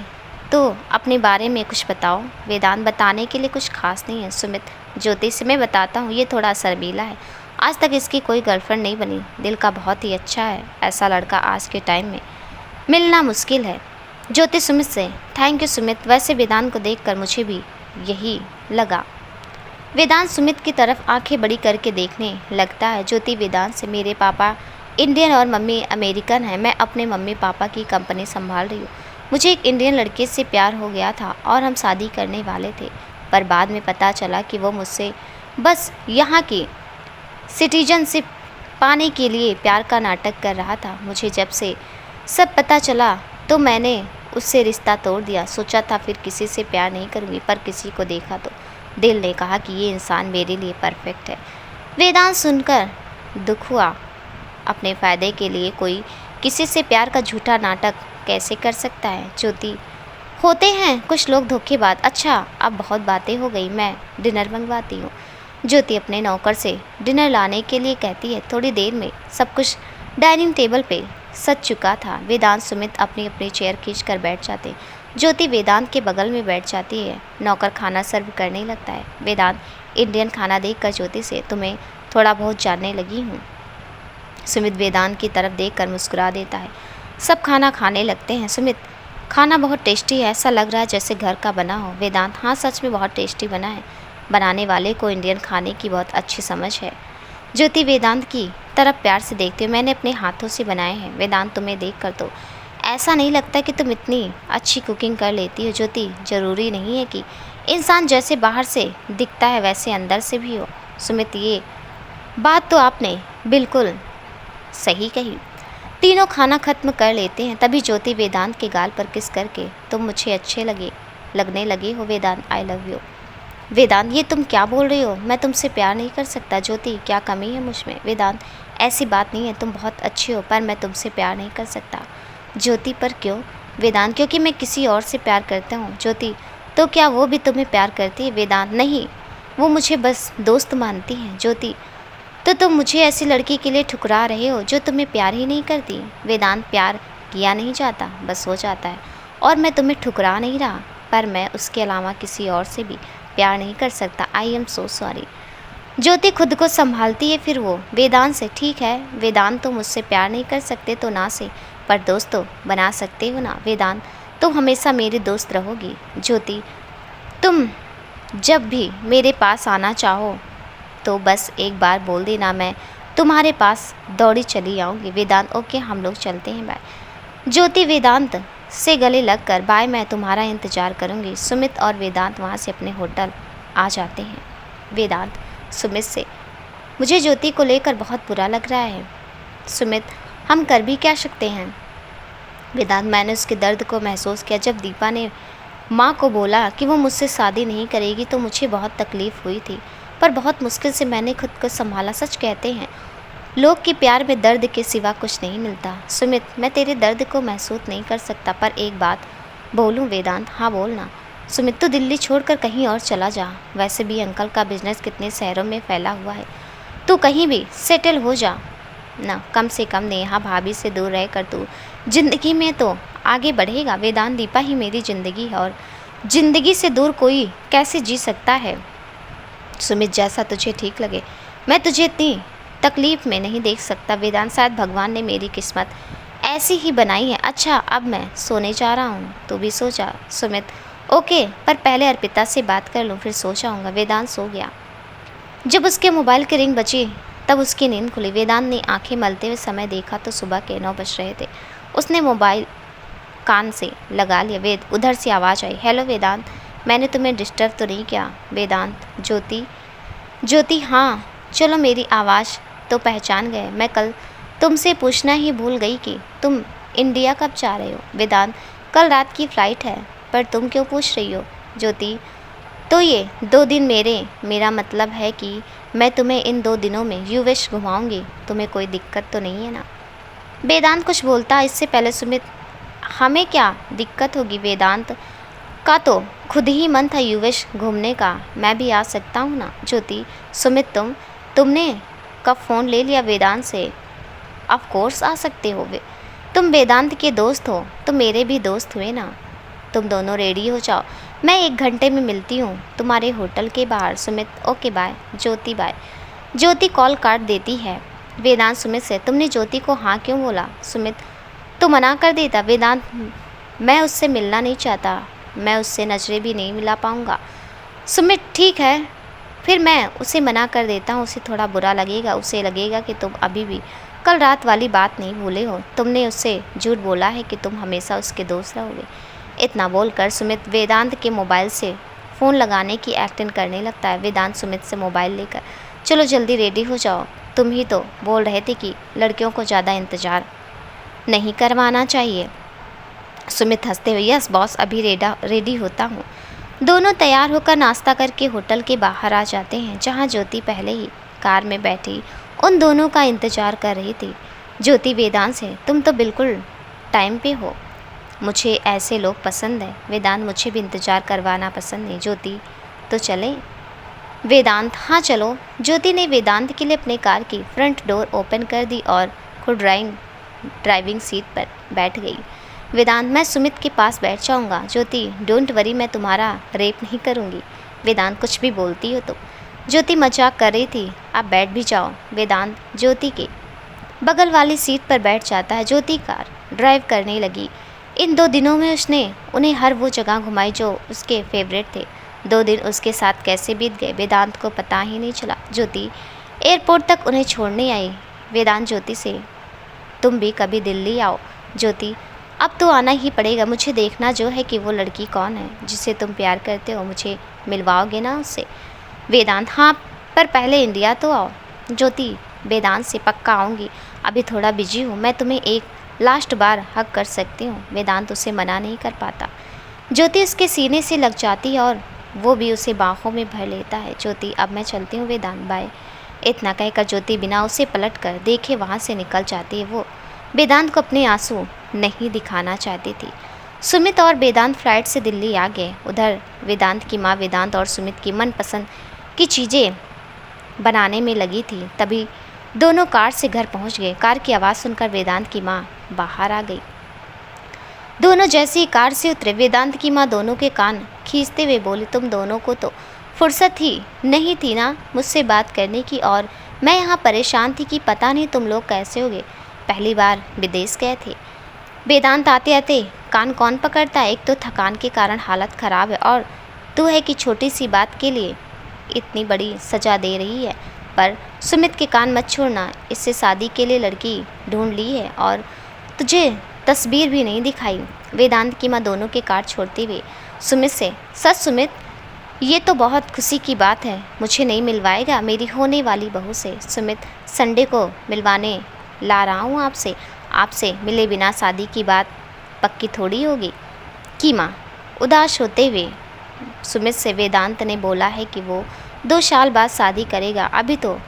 Speaker 1: तो अपने बारे में कुछ बताओ। वेदांत, बताने के लिए कुछ खास नहीं है। सुमित ज्योति से, मैं बताता हूँ, ये थोड़ा शर्मीला है, आज तक इसकी कोई गर्लफ्रेंड नहीं बनी। दिल का बहुत ही अच्छा है, ऐसा लड़का आज के टाइम में मिलना मुश्किल है। ज्योति सुमित से, थैंक यू सुमित, वैसे वेदांत को देखकर मुझे भी यही लगा। वेदांत सुमित की तरफ आंखें बड़ी करके देखने लगता है। ज्योति वेदांत से, मेरे पापा इंडियन और मम्मी अमेरिकन है। मैं अपने मम्मी पापा की कंपनी संभाल रही हूँ। मुझे एक इंडियन लड़के से प्यार हो गया था और हम शादी करने वाले थे, पर बाद में पता चला कि वो मुझसे बस यहाँ की सिटीजनशिप पाने के लिए प्यार का नाटक कर रहा था। मुझे जब से सब पता चला तो मैंने उससे रिश्ता तोड़ दिया। सोचा था फिर किसी से प्यार नहीं करूँगी, पर किसी को देखा तो दिल ने कहा कि ये इंसान मेरे लिए परफेक्ट है। वेदांत सुनकर दुख हुआ। अपने फ़ायदे के लिए कोई किसी से प्यार का झूठा नाटक कैसे कर सकता है? ज्योति, होते हैं कुछ लोग धोखेबाज। अच्छा, अब बहुत बातें हो गई, मैं डिनर मंगवाती हूँ। ज्योति अपने नौकर से डिनर लाने के लिए कहती है। थोड़ी देर में सब कुछ डाइनिंग टेबल पे सज चुका था। वेदांत सुमित अपनी अपनी चेयर खींच कर बैठ जाते। ज्योति वेदांत के बगल में बैठ जाती है। नौकर खाना सर्व करने लगता है। वेदांत इंडियन खाना देखकर ज्योति से, तुम्हें थोड़ा बहुत जानने लगी हूँ। सुमित वेदांत की तरफ देखकर मुस्कुरा देता है। सब खाना खाने लगते हैं। सुमित, खाना बहुत टेस्टी है, ऐसा लग रहा है जैसे घर का बना हो। वेदांत, हाँ सच में बहुत टेस्टी बना है, बनाने वाले को इंडियन खाने की बहुत अच्छी समझ है। ज्योति वेदांत की तरफ प्यार से देखती हो। मैंने अपने हाथों से बनाए हैं। वेदांत, तुम्हें देख कर तो ऐसा नहीं लगता कि तुम इतनी अच्छी कुकिंग कर लेती हो। ज्योति, ज़रूरी नहीं है कि इंसान जैसे बाहर से दिखता है वैसे अंदर से भी हो। सुमित, ये बात तो आपने बिल्कुल सही कही। तीनों खाना खत्म कर लेते हैं। तभी ज्योति वेदांत के गाल पर किस करके, तुम मुझे अच्छे लगने लगे हो वेदांत, आई लव यू। वेदांत, ये तुम क्या बोल रही हो? मैं तुमसे प्यार नहीं कर सकता। ज्योति, क्या कमी है मुझ में? वेदांत, ऐसी बात नहीं है, तुम बहुत अच्छी हो, पर मैं तुमसे प्यार नहीं कर सकता। ज्योति, पर क्यों? वेदांत, क्योंकि मैं किसी और से प्यार करता हूँ। ज्योति, तो क्या वो भी तुम्हें प्यार करती है? वेदांत, नहीं, वो मुझे बस दोस्त मानती हैं। ज्योति, तो तुम मुझे ऐसी लड़की के लिए ठुकरा रहे हो जो तुम्हें प्यार ही नहीं करती। वेदांत, प्यार किया नहीं जाता, बस हो जाता है, और मैं तुम्हें ठुकरा नहीं रहा, पर मैं उसके अलावा किसी और से भी प्यार नहीं कर सकता। I am so sorry. ज्योति खुद को संभालती है, फिर वो वेदांत से, ठीक है वेदांत, तुम मुझसे प्यार नहीं कर सकते तो ना से, पर दोस्त तो बना सकते हो ना। वेदांत, तुम हमेशा मेरी दोस्त रहोगी। ज्योति, तुम जब भी मेरे पास आना चाहो तो बस एक बार बोल देना, मैं तुम्हारे पास दौड़ी चली आऊँगी। वेदांत, ओके, हम लोग चलते हैं, बाय। ज्योति वेदांत से गले लगकर, बाय, मैं तुम्हारा इंतज़ार करूँगी। सुमित और वेदांत वहाँ से अपने होटल आ जाते हैं। वेदांत सुमित से, मुझे ज्योति को लेकर बहुत बुरा लग रहा है। सुमित, हम कर भी क्या सकते हैं? वेदांत, मैंने उसके दर्द को महसूस किया। जब दीपा ने माँ को बोला कि वो मुझसे शादी नहीं करेगी तो मुझे बहुत तकलीफ़ हुई थी, पर बहुत मुश्किल से मैंने खुद को संभाला। सच कहते हैं लोग कि प्यार में दर्द के सिवा कुछ नहीं मिलता। सुमित, मैं तेरे दर्द को महसूस नहीं कर सकता, पर एक बात बोलूं? वेदांत, हाँ बोलना। सुमित, तो दिल्ली छोड़कर कहीं और चला जा, वैसे भी अंकल का बिजनेस कितने शहरों में फैला हुआ है, तू कहीं भी सेटल हो जा ना, कम से कम नेहा भाभी से दूर रह कर तू जिंदगी में तो आगे बढ़ेगा। वेदांत, दीपा ही मेरी ज़िंदगी है और ज़िंदगी से दूर कोई कैसे जी सकता है? सुमित, जैसा तुझे ठीक लगे, मैं तुझे इतनी तकलीफ़ में नहीं देख सकता। वेदांत, शायद भगवान ने मेरी किस्मत ऐसी ही बनाई है। अच्छा, अब मैं सोने जा रहा हूँ, तू भी सो जा। सुमित, ओके, पर पहले अर्पिता से बात कर लूँ, फिर सो जाऊँगा। वेदांत सो गया। जब उसके मोबाइल की रिंग बची तब उसकी नींद खुली। वेदांत ने आंखें मलते हुए समय देखा तो सुबह के 9 बज रहे थे। उसने मोबाइल कान से लगा लिया। उधर से आवाज़ आई, हेलो वेदांत, मैंने तुम्हें डिस्टर्ब तो नहीं किया? वेदांत, ज्योति, हाँ, चलो मेरी आवाज़ तो पहचान गए। मैं कल तुमसे पूछना ही भूल गई कि तुम इंडिया कब जा रहे हो। वेदांत, कल रात की फ़्लाइट है, पर तुम क्यों पूछ रही हो? ज्योति, तो ये 2 दिन मेरा मतलब है कि मैं तुम्हें इन 2 दिनों में यूएस घुमाऊंगी, तुम्हें कोई दिक्कत तो नहीं है ना? वेदांत कुछ बोलता इससे पहले सुमित, हमें क्या दिक्कत होगी? वेदांत का तो खुद ही मन था यूएस घूमने का, मैं भी आ सकता हूँ ना? ज्योति, सुमित, तुमने कब फ़ोन ले लिया वेदांत से? ऑफ कोर्स आ सकते हो, तुम वेदांत के दोस्त हो तो मेरे भी दोस्त हुए ना। तुम दोनों रेडी हो जाओ, मैं 1 घंटे में मिलती हूँ तुम्हारे होटल के बाहर। Sumit, okay bye. Jyoti, bye. Jyoti call काट देती है। वेदांत सुमित से, तुमने ज्योति को हाँ क्यों बोला? सुमित, तो मना कर देता। वेदांत, मैं उससे मिलना नहीं चाहता, मैं उससे नज़रें भी नहीं मिला पाऊँगा। सुमित, ठीक है, फिर मैं उसे मना कर देता हूँ, उसे थोड़ा बुरा लगेगा, उसे लगेगा कि तुम अभी भी कल रात वाली बात नहीं भूले हो, तुमने उससे झूठ बोला है कि तुम हमेशा उसके दोस्त रहोगे। इतना बोलकर सुमित वेदांत के मोबाइल से फ़ोन लगाने की एक्टिंग करने लगता है। वेदांत सुमित से मोबाइल लेकर, चलो जल्दी रेडी हो जाओ, तुम ही तो बोल रहे थे कि लड़कियों को ज़्यादा इंतज़ार नहीं करवाना चाहिए। सुमित हंसते हुए, यस बॉस, अभी रेडी होता हूँ। दोनों तैयार होकर नाश्ता करके होटल के बाहर आ जाते हैं, जहाँ ज्योति पहले ही कार में बैठी उन दोनों का इंतजार कर रही थी। ज्योति वेदांत से, तुम तो बिल्कुल टाइम पे हो, मुझे ऐसे लोग पसंद है। वेदांत, मुझे भी इंतज़ार करवाना पसंद है। ज्योति, तो चलें? वेदांत, हाँ चलो। ज्योति ने वेदांत के लिए अपने कार की फ्रंट डोर ओपन कर दी और खुद ड्राइविंग सीट पर बैठ गई। वेदांत, मैं सुमित के पास बैठ जाऊंगा। ज्योति, डोंट वरी, मैं तुम्हारा रेप नहीं करूंगी। वेदांत, कुछ भी बोलती हो तो। ज्योति मजाक कर रही थी, आप बैठ भी जाओ। वेदांत ज्योति के बगल वाली सीट पर बैठ जाता है। ज्योति कार ड्राइव करने लगी। इन 2 दिनों में उसने उन्हें हर वो जगह घुमाई जो उसके फेवरेट थे। 2 दिन उसके साथ कैसे बीत गए वेदांत को पता ही नहीं चला। ज्योति एयरपोर्ट तक उन्हें छोड़ने आई। वेदांत ज्योति से, तुम भी कभी दिल्ली आओ। ज्योति, अब तो आना ही पड़ेगा, मुझे देखना जो है कि वो लड़की कौन है जिससे तुम प्यार करते हो, मुझे मिलवाओगे ना उससे। वेदांत, हाँ पर पहले इंडिया तो आओ। ज्योति वेदांत से, पक्का आऊँगी, अभी थोड़ा बिजी हूँ, मैं तुम्हें एक लास्ट बार हक कर सकती हूँ। वेदांत उसे मना नहीं कर पाता। ज्योति उसके सीने से लग जाती है और वो भी उसे बाहों में भर लेता है। ज्योति, अब मैं चलती हूँ वेदांत, बाय। इतना कहकर ज्योति बिना उसे पलट कर देखे वहाँ से निकल जाती है। वो वेदांत को अपने आंसू नहीं दिखाना चाहती थी। सुमित और वेदांत फ्लाइट से दिल्ली आ गए। उधर वेदांत की माँ वेदांत और सुमित की मनपसंद की चीज़ें बनाने में लगी थी। तभी दोनों कार से घर पहुंच गए। कार की आवाज़ सुनकर वेदांत की माँ बाहर आ गई। दोनों जैसे ही कार से उतरे, वेदांत की माँ दोनों के कान खींचते हुए बोली, तुम दोनों को तो फुर्सत ही नहीं थी ना मुझसे बात करने की, और मैं यहाँ परेशान थी कि पता नहीं तुम लोग कैसे होगे, पहली बार विदेश गए थे। वेदांत आते आते कान कौन पकड़ता है, एक तो थकान के कारण हालत ख़राब है और तू है कि छोटी सी बात के लिए इतनी बड़ी सज़ा दे रही है। पर सुमित के कान मत छोड़ना, इससे शादी के लिए लड़की ढूंढ ली है और तुझे तस्वीर भी नहीं दिखाई। वेदांत की माँ दोनों के कार छोड़ते हुए सुमित से, सच सुमित, ये तो बहुत खुशी की बात है, मुझे नहीं मिलवाएगा मेरी होने वाली बहू से। सुमित, संडे को मिलवाने ला रहा हूँ आपसे, आपसे मिले बिना शादी की बात पक्की थोड़ी होगी। की माँ उदास होते हुए सुमित से, वेदांत ने बोला है कि वो 2 साल बाद शादी करेगा, अभी तो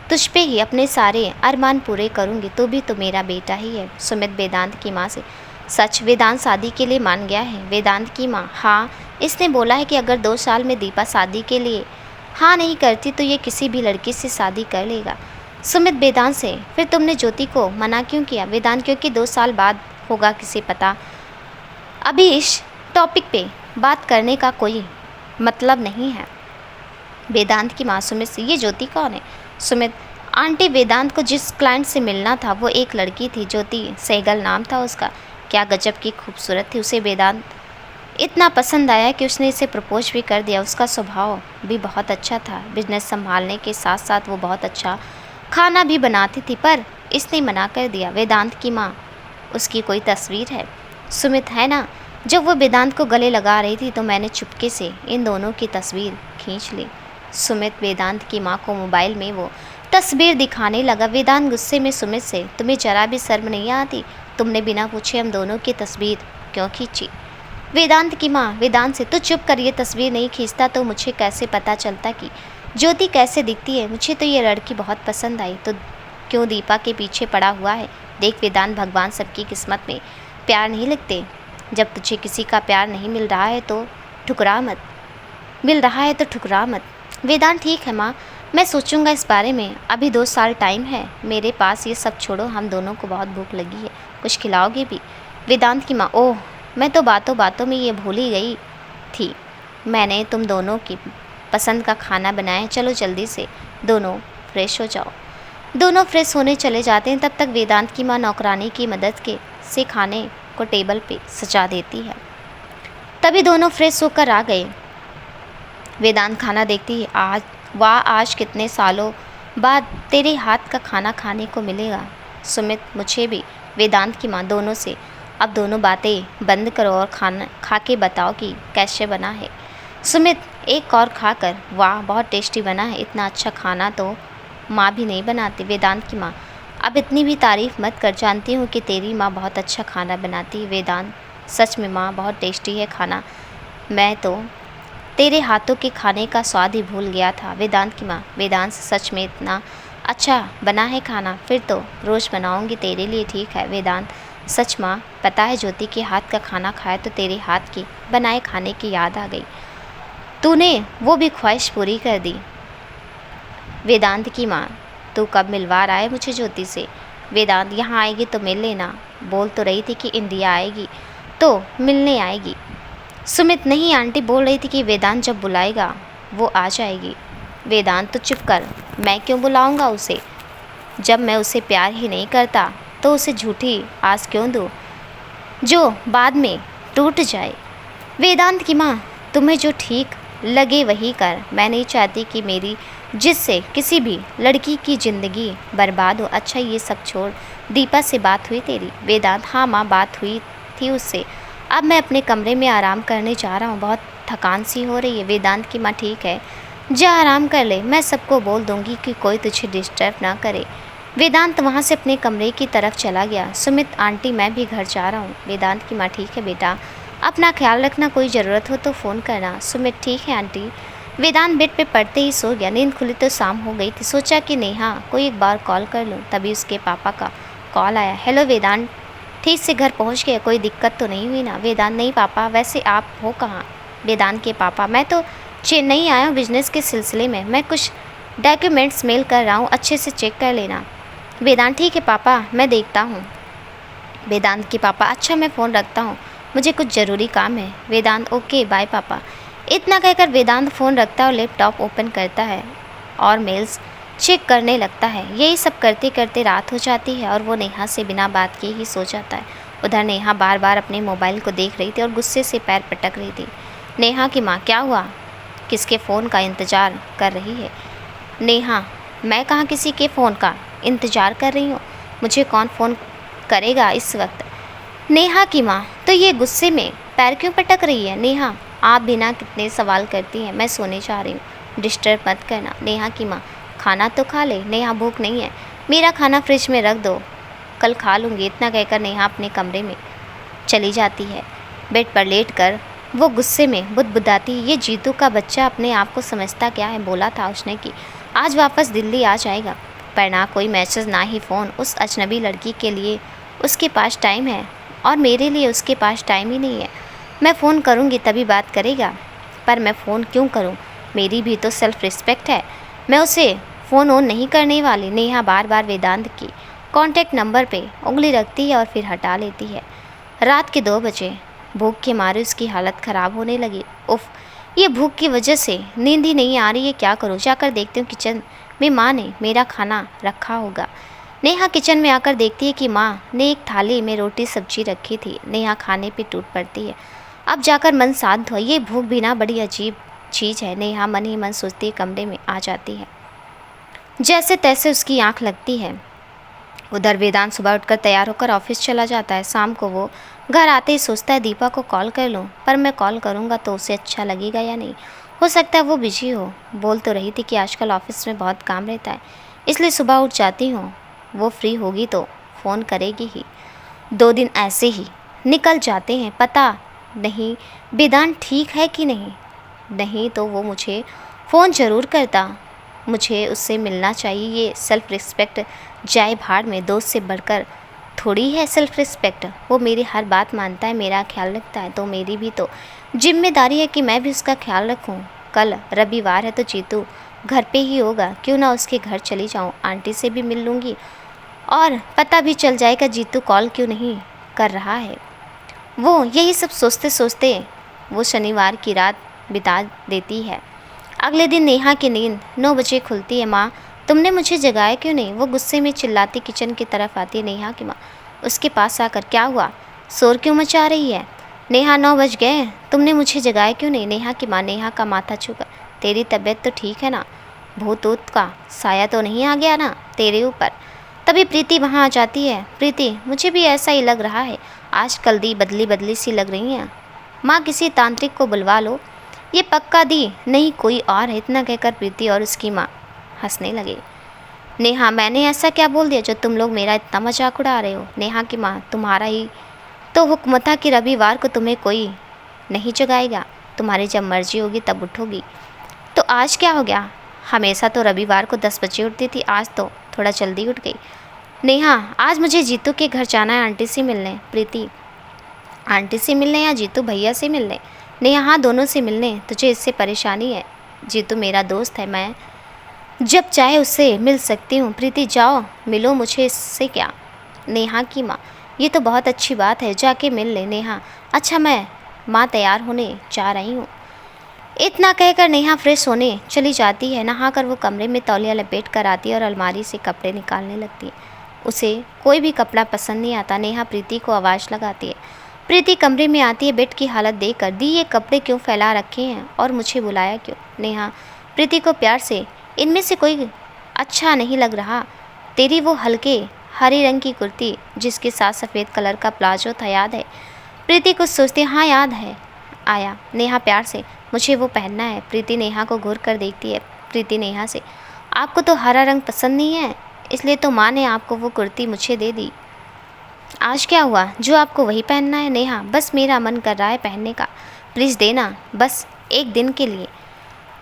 Speaker 1: तुझ पे ही अपने सारे अरमान पूरे करूंगी, तू भी तो मेरा बेटा ही है। सुमित वेदांत की माँ से, सच वेदांत शादी के लिए मान गया है। वेदांत की माँ, हाँ, इसने बोला है कि अगर 2 साल में दीपा शादी के लिए हाँ नहीं करती तो ये किसी भी लड़की से शादी कर लेगा। सुमित वेदांत से, फिर तुमने ज्योति को मना क्यों किया? वेदांत, क्योंकि 2 साल बाद होगा किसे पता, अभी इस टॉपिक पे बात करने का कोई मतलब नहीं है। वेदांत की माँ सुमित से, ये ज्योति कौन है? सुमित, आंटी, वेदांत को जिस क्लाइंट से मिलना था वो एक लड़की थी, ज्योति सहगल नाम था उसका, क्या गजब की खूबसूरत थी। उसे वेदांत इतना पसंद आया कि उसने इसे प्रपोज भी कर दिया। उसका स्वभाव भी बहुत अच्छा था, बिजनेस संभालने के साथ साथ वो बहुत अच्छा खाना भी बनाती थी, पर इसने मना कर दिया। वेदांत की माँ, उसकी कोई तस्वीर है? सुमित, है ना, जब वो वेदांत को गले लगा रही थी तो मैंने चुपके से इन दोनों की तस्वीर खींच ली। सुमित वेदांत की माँ को मोबाइल में वो तस्वीर दिखाने लगा। वेदांत गुस्से में सुमित से, तुम्हें जरा भी शर्म नहीं आती? तुमने बिना पूछे हम दोनों की तस्वीर क्यों खींची? वेदांत की माँ वेदांत से, तो चुप कर, ये तस्वीर नहीं खींचता तो मुझे कैसे पता चलता कि ज्योति कैसे दिखती है? मुझे तो ये लड़की बहुत पसंद आई, तो क्यों दीपा के पीछे पड़ा हुआ है? देख वेदांत, भगवान सबकी किस्मत में प्यार नहीं लिखते। जब तुझे किसी का प्यार नहीं मिल रहा है तो ठुकरा मत। वेदांत, ठीक है माँ, मैं सोचूंगा इस बारे में, अभी 2 साल टाइम है मेरे पास। ये सब छोड़ो, हम दोनों को बहुत भूख लगी है, कुछ खिलाओगे भी? वेदांत की माँ, ओह, मैं तो बातों बातों में ये भूल ही गई थी, मैंने तुम दोनों की पसंद का खाना बनाया है, चलो जल्दी से दोनों फ्रेश हो जाओ। दोनों फ्रेश होने चले जाते हैं। तब तक वेदांत की माँ नौकरानी की मदद से खाने को टेबल पे सजा देती है। तभी दोनों फ्रेश होकर आ गए। वेदांत खाना देखती है, आज कितने सालों बाद तेरे हाथ का खाना खाने को मिलेगा। सुमित, मुझे भी। वेदांत की माँ दोनों से, अब दोनों बातें बंद करो और खाना खा के बताओ कि कैसे बना है। सुमित, एक और खाकर, वाह बहुत टेस्टी बना है, इतना अच्छा खाना तो माँ भी नहीं बनाती। वेदांत की माँ, अब इतनी भी तारीफ़ मत कर, जानती हूँ कि तेरी माँ बहुत अच्छा खाना बनाती है। वेदांत, सच में माँ बहुत टेस्टी है खाना, मैं तो तेरे हाथों के खाने का स्वाद ही भूल गया था। वेदांत की माँ, वेदांत सच में इतना अच्छा बना है खाना? फिर तो रोज़ बनाऊंगी तेरे लिए। ठीक है वेदांत, सच माँ, पता है ज्योति के हाथ का खाना खाया तो तेरे हाथ की बनाए खाने की याद आ गई। तूने वो भी ख्वाहिश पूरी कर दी। वेदांत की माँ, तू कब मिलवा रहा है मुझे ज्योति से? वेदांत, यहाँ आएगी तो मिल लेना। बोल तो रही थी कि इंडिया आएगी तो मिलने आएगी। सुमित, नहीं आंटी बोल रही थी कि वेदांत जब बुलाएगा वो आ जाएगी। वेदांत, तो चुप कर, मैं क्यों बुलाऊंगा उसे? जब मैं उसे प्यार ही नहीं करता तो उसे झूठी आस क्यों दूँ जो बाद में टूट जाए? वेदांत की माँ, तुम्हें जो ठीक लगे वही कर। मैं नहीं चाहती कि मेरी जिससे किसी भी लड़की की ज़िंदगी बर्बाद हो। अच्छा ये सब छोड़, दीपा से बात हुई तेरी? वेदांत, हाँ माँ, बात हुई थी उससे। अब मैं अपने कमरे में आराम करने जा रहा हूँ, बहुत थकान सी हो रही है। वेदांत की माँ, ठीक है जा आराम कर ले, मैं सबको बोल दूँगी कि कोई तुझे डिस्टर्ब ना करे। वेदांत वहाँ से अपने कमरे की तरफ चला गया। सुमित, आंटी मैं भी घर जा रहा हूँ। वेदांत की माँ, ठीक है बेटा, अपना ख्याल रखना, कोई ज़रूरत हो तो फ़ोन करना। सुमित, ठीक है आंटी। वेदांत बेड पे पड़ते ही सो गया। नींद खुली तो शाम हो गई थी। सोचा कि नेहा को एक बार कॉल कर लूँ, तभी उसके पापा का कॉल आया। हेलो वेदांत, ठीक से घर पहुँच गए? कोई दिक्कत तो नहीं हुई ना? वेदांत, नहीं पापा, वैसे आप हो कहाँ? वेदांत के पापा, मैं तो चेन्नई आया हूँ बिजनेस के सिलसिले में, मैं कुछ डॉक्यूमेंट्स मेल कर रहा हूँ, अच्छे से चेक कर लेना। वेदांत, ठीक है पापा, मैं देखता हूँ। वेदांत के पापा, अच्छा मैं फ़ोन रखता हूँ, मुझे कुछ ज़रूरी काम है। वेदांत, ओके बाय पापा। इतना कहकर वेदांत फ़ोन रखता है और लैपटॉप ओपन करता है और मेल्स चेक करने लगता है। यही सब करते करते रात हो जाती है और वो नेहा से बिना बात किए ही सो जाता है। उधर नेहा बार बार अपने मोबाइल को देख रही थी और गुस्से से पैर पटक रही थी। नेहा की माँ, क्या हुआ? किसके फ़ोन का इंतज़ार कर रही है? नेहा, मैं कहाँ किसी के फ़ोन का इंतज़ार कर रही हूँ, मुझे कौन फ़ोन करेगा इस वक्त? नेहा की माँ, तो ये गुस्से में पैर क्यों पटक रही है? नेहा, आप बिना कितने सवाल करती हैं, मैं सोने जा रही हूँ, डिस्टर्ब मत करना। नेहा की माँ, खाना तो खा ले। नेहा, भूख नहीं है, मेरा खाना फ्रिज में रख दो, कल खा लूँगी। इतना कहकर नेहा अपने कमरे में चली जाती है। बेड पर लेट कर वो गुस्से में बुदबुदाती, ये जीतू का बच्चा अपने आप को समझता क्या है? बोला था उसने कि आज वापस दिल्ली आ जाएगा, पर ना कोई मैसेज ना ही फ़ोन। उस अजनबी लड़की के लिए उसके पास टाइम है और मेरे लिए उसके पास टाइम ही नहीं है। मैं फ़ोन करूँगी तभी बात करेगा, पर मैं फ़ोन क्यों करूँ? मेरी भी तो सेल्फ़ रिस्पेक्ट है, मैं उसे फ़ोन ऑन नहीं करने वाली। नेहा बार बार वेदांत की कॉन्टैक्ट नंबर पे उंगली रखती है और फिर हटा लेती है। रात के 2 बजे भूख के मारे उसकी हालत ख़राब होने लगी। उफ़, ये भूख की वजह से नींद ही नहीं आ रही है, क्या करूँ? जाकर देखती हूँ किचन में माँ ने मेरा खाना रखा होगा। नेहा किचन में आकर देखती है कि माँ ने एक थाली में रोटी सब्जी रखी थी। नेहा खाने पे टूट पड़ती है। अब जाकर मन शांत हुआ, ये भूख भी ना बड़ी अजीब चीज़ है। नेहा मन ही मन सोचती कमरे में आ जाती है, जैसे तैसे उसकी आँख लगती है। उधर वेदांत सुबह उठकर तैयार होकर ऑफिस चला जाता है। शाम को वो घर आते ही सोचता है दीपा को कॉल कर लूँ, पर मैं कॉल करूँगा तो उसे अच्छा लगेगा या नहीं, हो सकता है वो बिजी हो। बोल तो रही थी कि आजकल ऑफिस में बहुत काम रहता है, इसलिए सुबह उठ जाती हूँ, वो फ्री होगी तो फ़ोन करेगी ही। 2 दिन ऐसे ही निकल जाते हैं, पता नहीं वेदांत ठीक है कि नहीं तो वो मुझे फ़ोन ज़रूर करता, मुझे उससे मिलना चाहिए। ये सेल्फ़ रिस्पेक्ट जाए भाड़ में, दोस्त से बढ़कर थोड़ी है सेल्फ़ रिस्पेक्ट। वो मेरी हर बात मानता है, मेरा ख्याल रखता है, तो मेरी भी तो जिम्मेदारी है कि मैं भी उसका ख्याल रखूं। कल रविवार है तो जीतू घर पे ही होगा, क्यों ना उसके घर चली जाऊं, आंटी से भी मिल लूँगी और पता भी चल जाएगा जीतू कॉल क्यों नहीं कर रहा है। वो यही सब सोचते सोचते वो शनिवार की रात बिता देती है। अगले दिन नेहा की नींद 9 बजे खुलती है। माँ, तुमने मुझे जगाया क्यों नहीं? वो गुस्से में चिल्लाती किचन की तरफ आती है। नेहा की माँ उसके पास आकर, क्या हुआ, शोर क्यों मचा रही है? नेहा, 9 बज गए, तुमने मुझे जगाया क्यों नहीं? नेहा की माँ नेहा का माथा छूकर, तेरी तबीयत तो ठीक है ना? भूत ऊत का साया तो नहीं आ गया ना तेरे ऊपर? तभी प्रीति वहाँ आ जाती है। प्रीति, मुझे भी ऐसा ही लग रहा है, आजकल दी बदली बदली सी लग रही हैं। माँ, किसी तांत्रिक को बुलवा लो, ये पक्का दी नहीं कोई और है। इतना कहकर प्रीति और उसकी माँ हंसने लगे। नेहा, मैंने ऐसा क्या बोल दिया जो तुम लोग मेरा इतना मजाक उड़ा रहे हो? नेहा की माँ, तुम्हारा ही तो हुक्म था कि रविवार को तुम्हें कोई नहीं जगाएगा। तुम्हारी जब मर्जी होगी तब उठोगी। तो आज क्या हो गया? हमेशा तो रविवार को 10 बजे उठती थी, आज तो थोड़ा जल्दी उठ गई। नेहा, आज मुझे जीतू के घर जाना है आंटी से मिलने। प्रीति, आंटी से मिलने या जीतू भैया से मिलने? नेहा, हाँ दोनों से मिलने। तुझे इससे परेशानी है? जीतू मेरा दोस्त है, मैं जब चाहे उससे मिल सकती हूँ। प्रीति, जाओ मिलो, मुझे इससे क्या। नेहा की माँ, ये तो बहुत अच्छी बात है, जाके मिल ले। नेहा, अच्छा मैं माँ तैयार होने जा रही हूँ। इतना कहकर नेहा फ्रेश होने चली जाती है। नहाकर वो कमरे में तौलिया लपेट कर आती है और अलमारी से कपड़े निकालने लगती है। उसे कोई भी कपड़ा पसंद नहीं आता। नेहा प्रीति को आवाज़ लगाती है। प्रीति कमरे में आती है। बेड की हालत देखकर, दी ये कपड़े क्यों फैला रखे हैं और मुझे बुलाया क्यों? नेहा प्रीति को प्यार से, इनमें से कोई अच्छा नहीं लग रहा। तेरी वो हल्के हरे रंग की कुर्ती जिसके साथ सफ़ेद कलर का प्लाजो था, याद है? प्रीति कुछ सोचती, हाँ याद है आया। नेहा प्यार से, मुझे वो पहनना है। प्रीति नेहा को घूर कर देखती है। प्रीति नेहा से, आपको तो हरा रंग पसंद नहीं है, इसलिए तो माँ ने आपको वो कुर्ती मुझे दे दी। आज क्या हुआ जो आपको वही पहनना है? नेहा, बस मेरा मन कर रहा है पहनने का, प्लीज़ देना, बस एक दिन के लिए।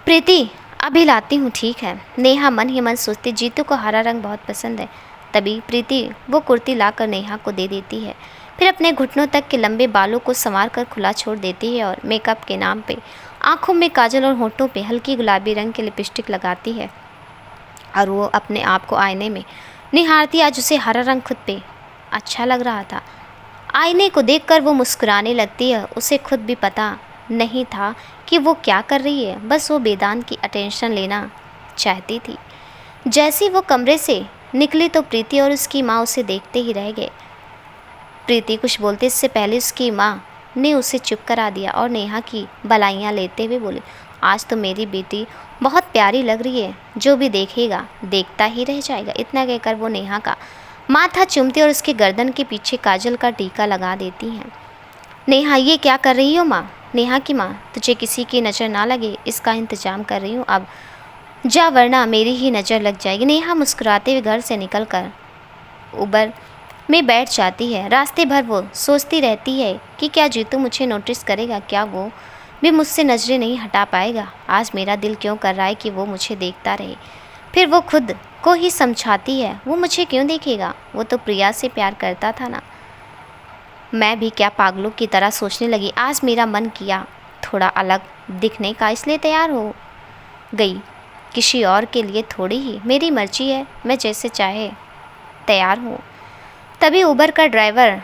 Speaker 1: प्रीति, अभी लाती हूँ, ठीक है। नेहा मन ही मन सोचती, जीतू को हरा रंग बहुत पसंद है। तभी प्रीति वो कुर्ती लाकर नेहा को दे देती है। फिर अपने घुटनों तक के लंबे बालों को संवार कर खुला छोड़ देती है और मेकअप के नाम पे आँखों में काजल और होठों पे हल्की गुलाबी रंग की लिपस्टिक लगाती है। और वो अपने आप को आईने में निहारती। आज उसे हरा रंग खुद पे अच्छा लग रहा था। आईने को देखकर वो मुस्कुराने लगती है। उसे खुद भी पता नहीं था कि वो क्या कर रही है, बस वो वेदांत की अटेंशन लेना चाहती थी। जैसे वो कमरे से निकली तो प्रीति और उसकी माँ उसे देखते ही रह गए। प्रीति कुछ बोलते इससे पहले उसकी माँ ने उसे चुप करा दिया और नेहा की बलाइयाँ लेते हुए बोली, आज तो मेरी बेटी बहुत प्यारी लग रही है, जो भी देखेगा देखता ही रह जाएगा। इतना कहकर वो नेहा का माथा चूमती और उसके गर्दन के पीछे काजल का टीका लगा देती हैं। नेहा, ये क्या कर रही हो माँ? नेहा की माँ, तुझे किसी की नज़र ना लगे इसका इंतज़ाम कर रही हूँ, अब जा वरना मेरी ही नज़र लग जाएगी। नेहा मुस्कुराते हुए घर से निकलकर उबर में बैठ जाती है। रास्ते भर वो सोचती रहती है कि क्या जीतू मुझे नोटिस करेगा, क्या वो भी मुझसे नज़रें नहीं हटा पाएगा। आज मेरा दिल क्यों कर रहा है कि वो मुझे देखता रहे। फिर वो खुद को ही समझाती है, वो मुझे क्यों देखेगा, वो तो प्रिया से प्यार करता था ना। मैं भी क्या पागलों की तरह सोचने लगी। आज मेरा मन किया थोड़ा अलग दिखने का, इसलिए तैयार हो गई। किसी और के लिए थोड़ी ही, मेरी मर्जी है, मैं जैसे चाहे तैयार हूँ। तभी उबर का ड्राइवर,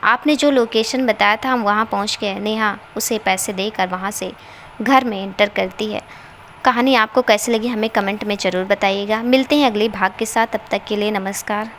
Speaker 1: आपने जो लोकेशन बताया था हम वहाँ पहुँच गए। नेहा उसे पैसे देकर वहाँ से घर में एंटर करती है। कहानी आपको कैसी लगी हमें कमेंट में ज़रूर बताइएगा। मिलते हैं अगले भाग के साथ, तब तक के लिए नमस्कार।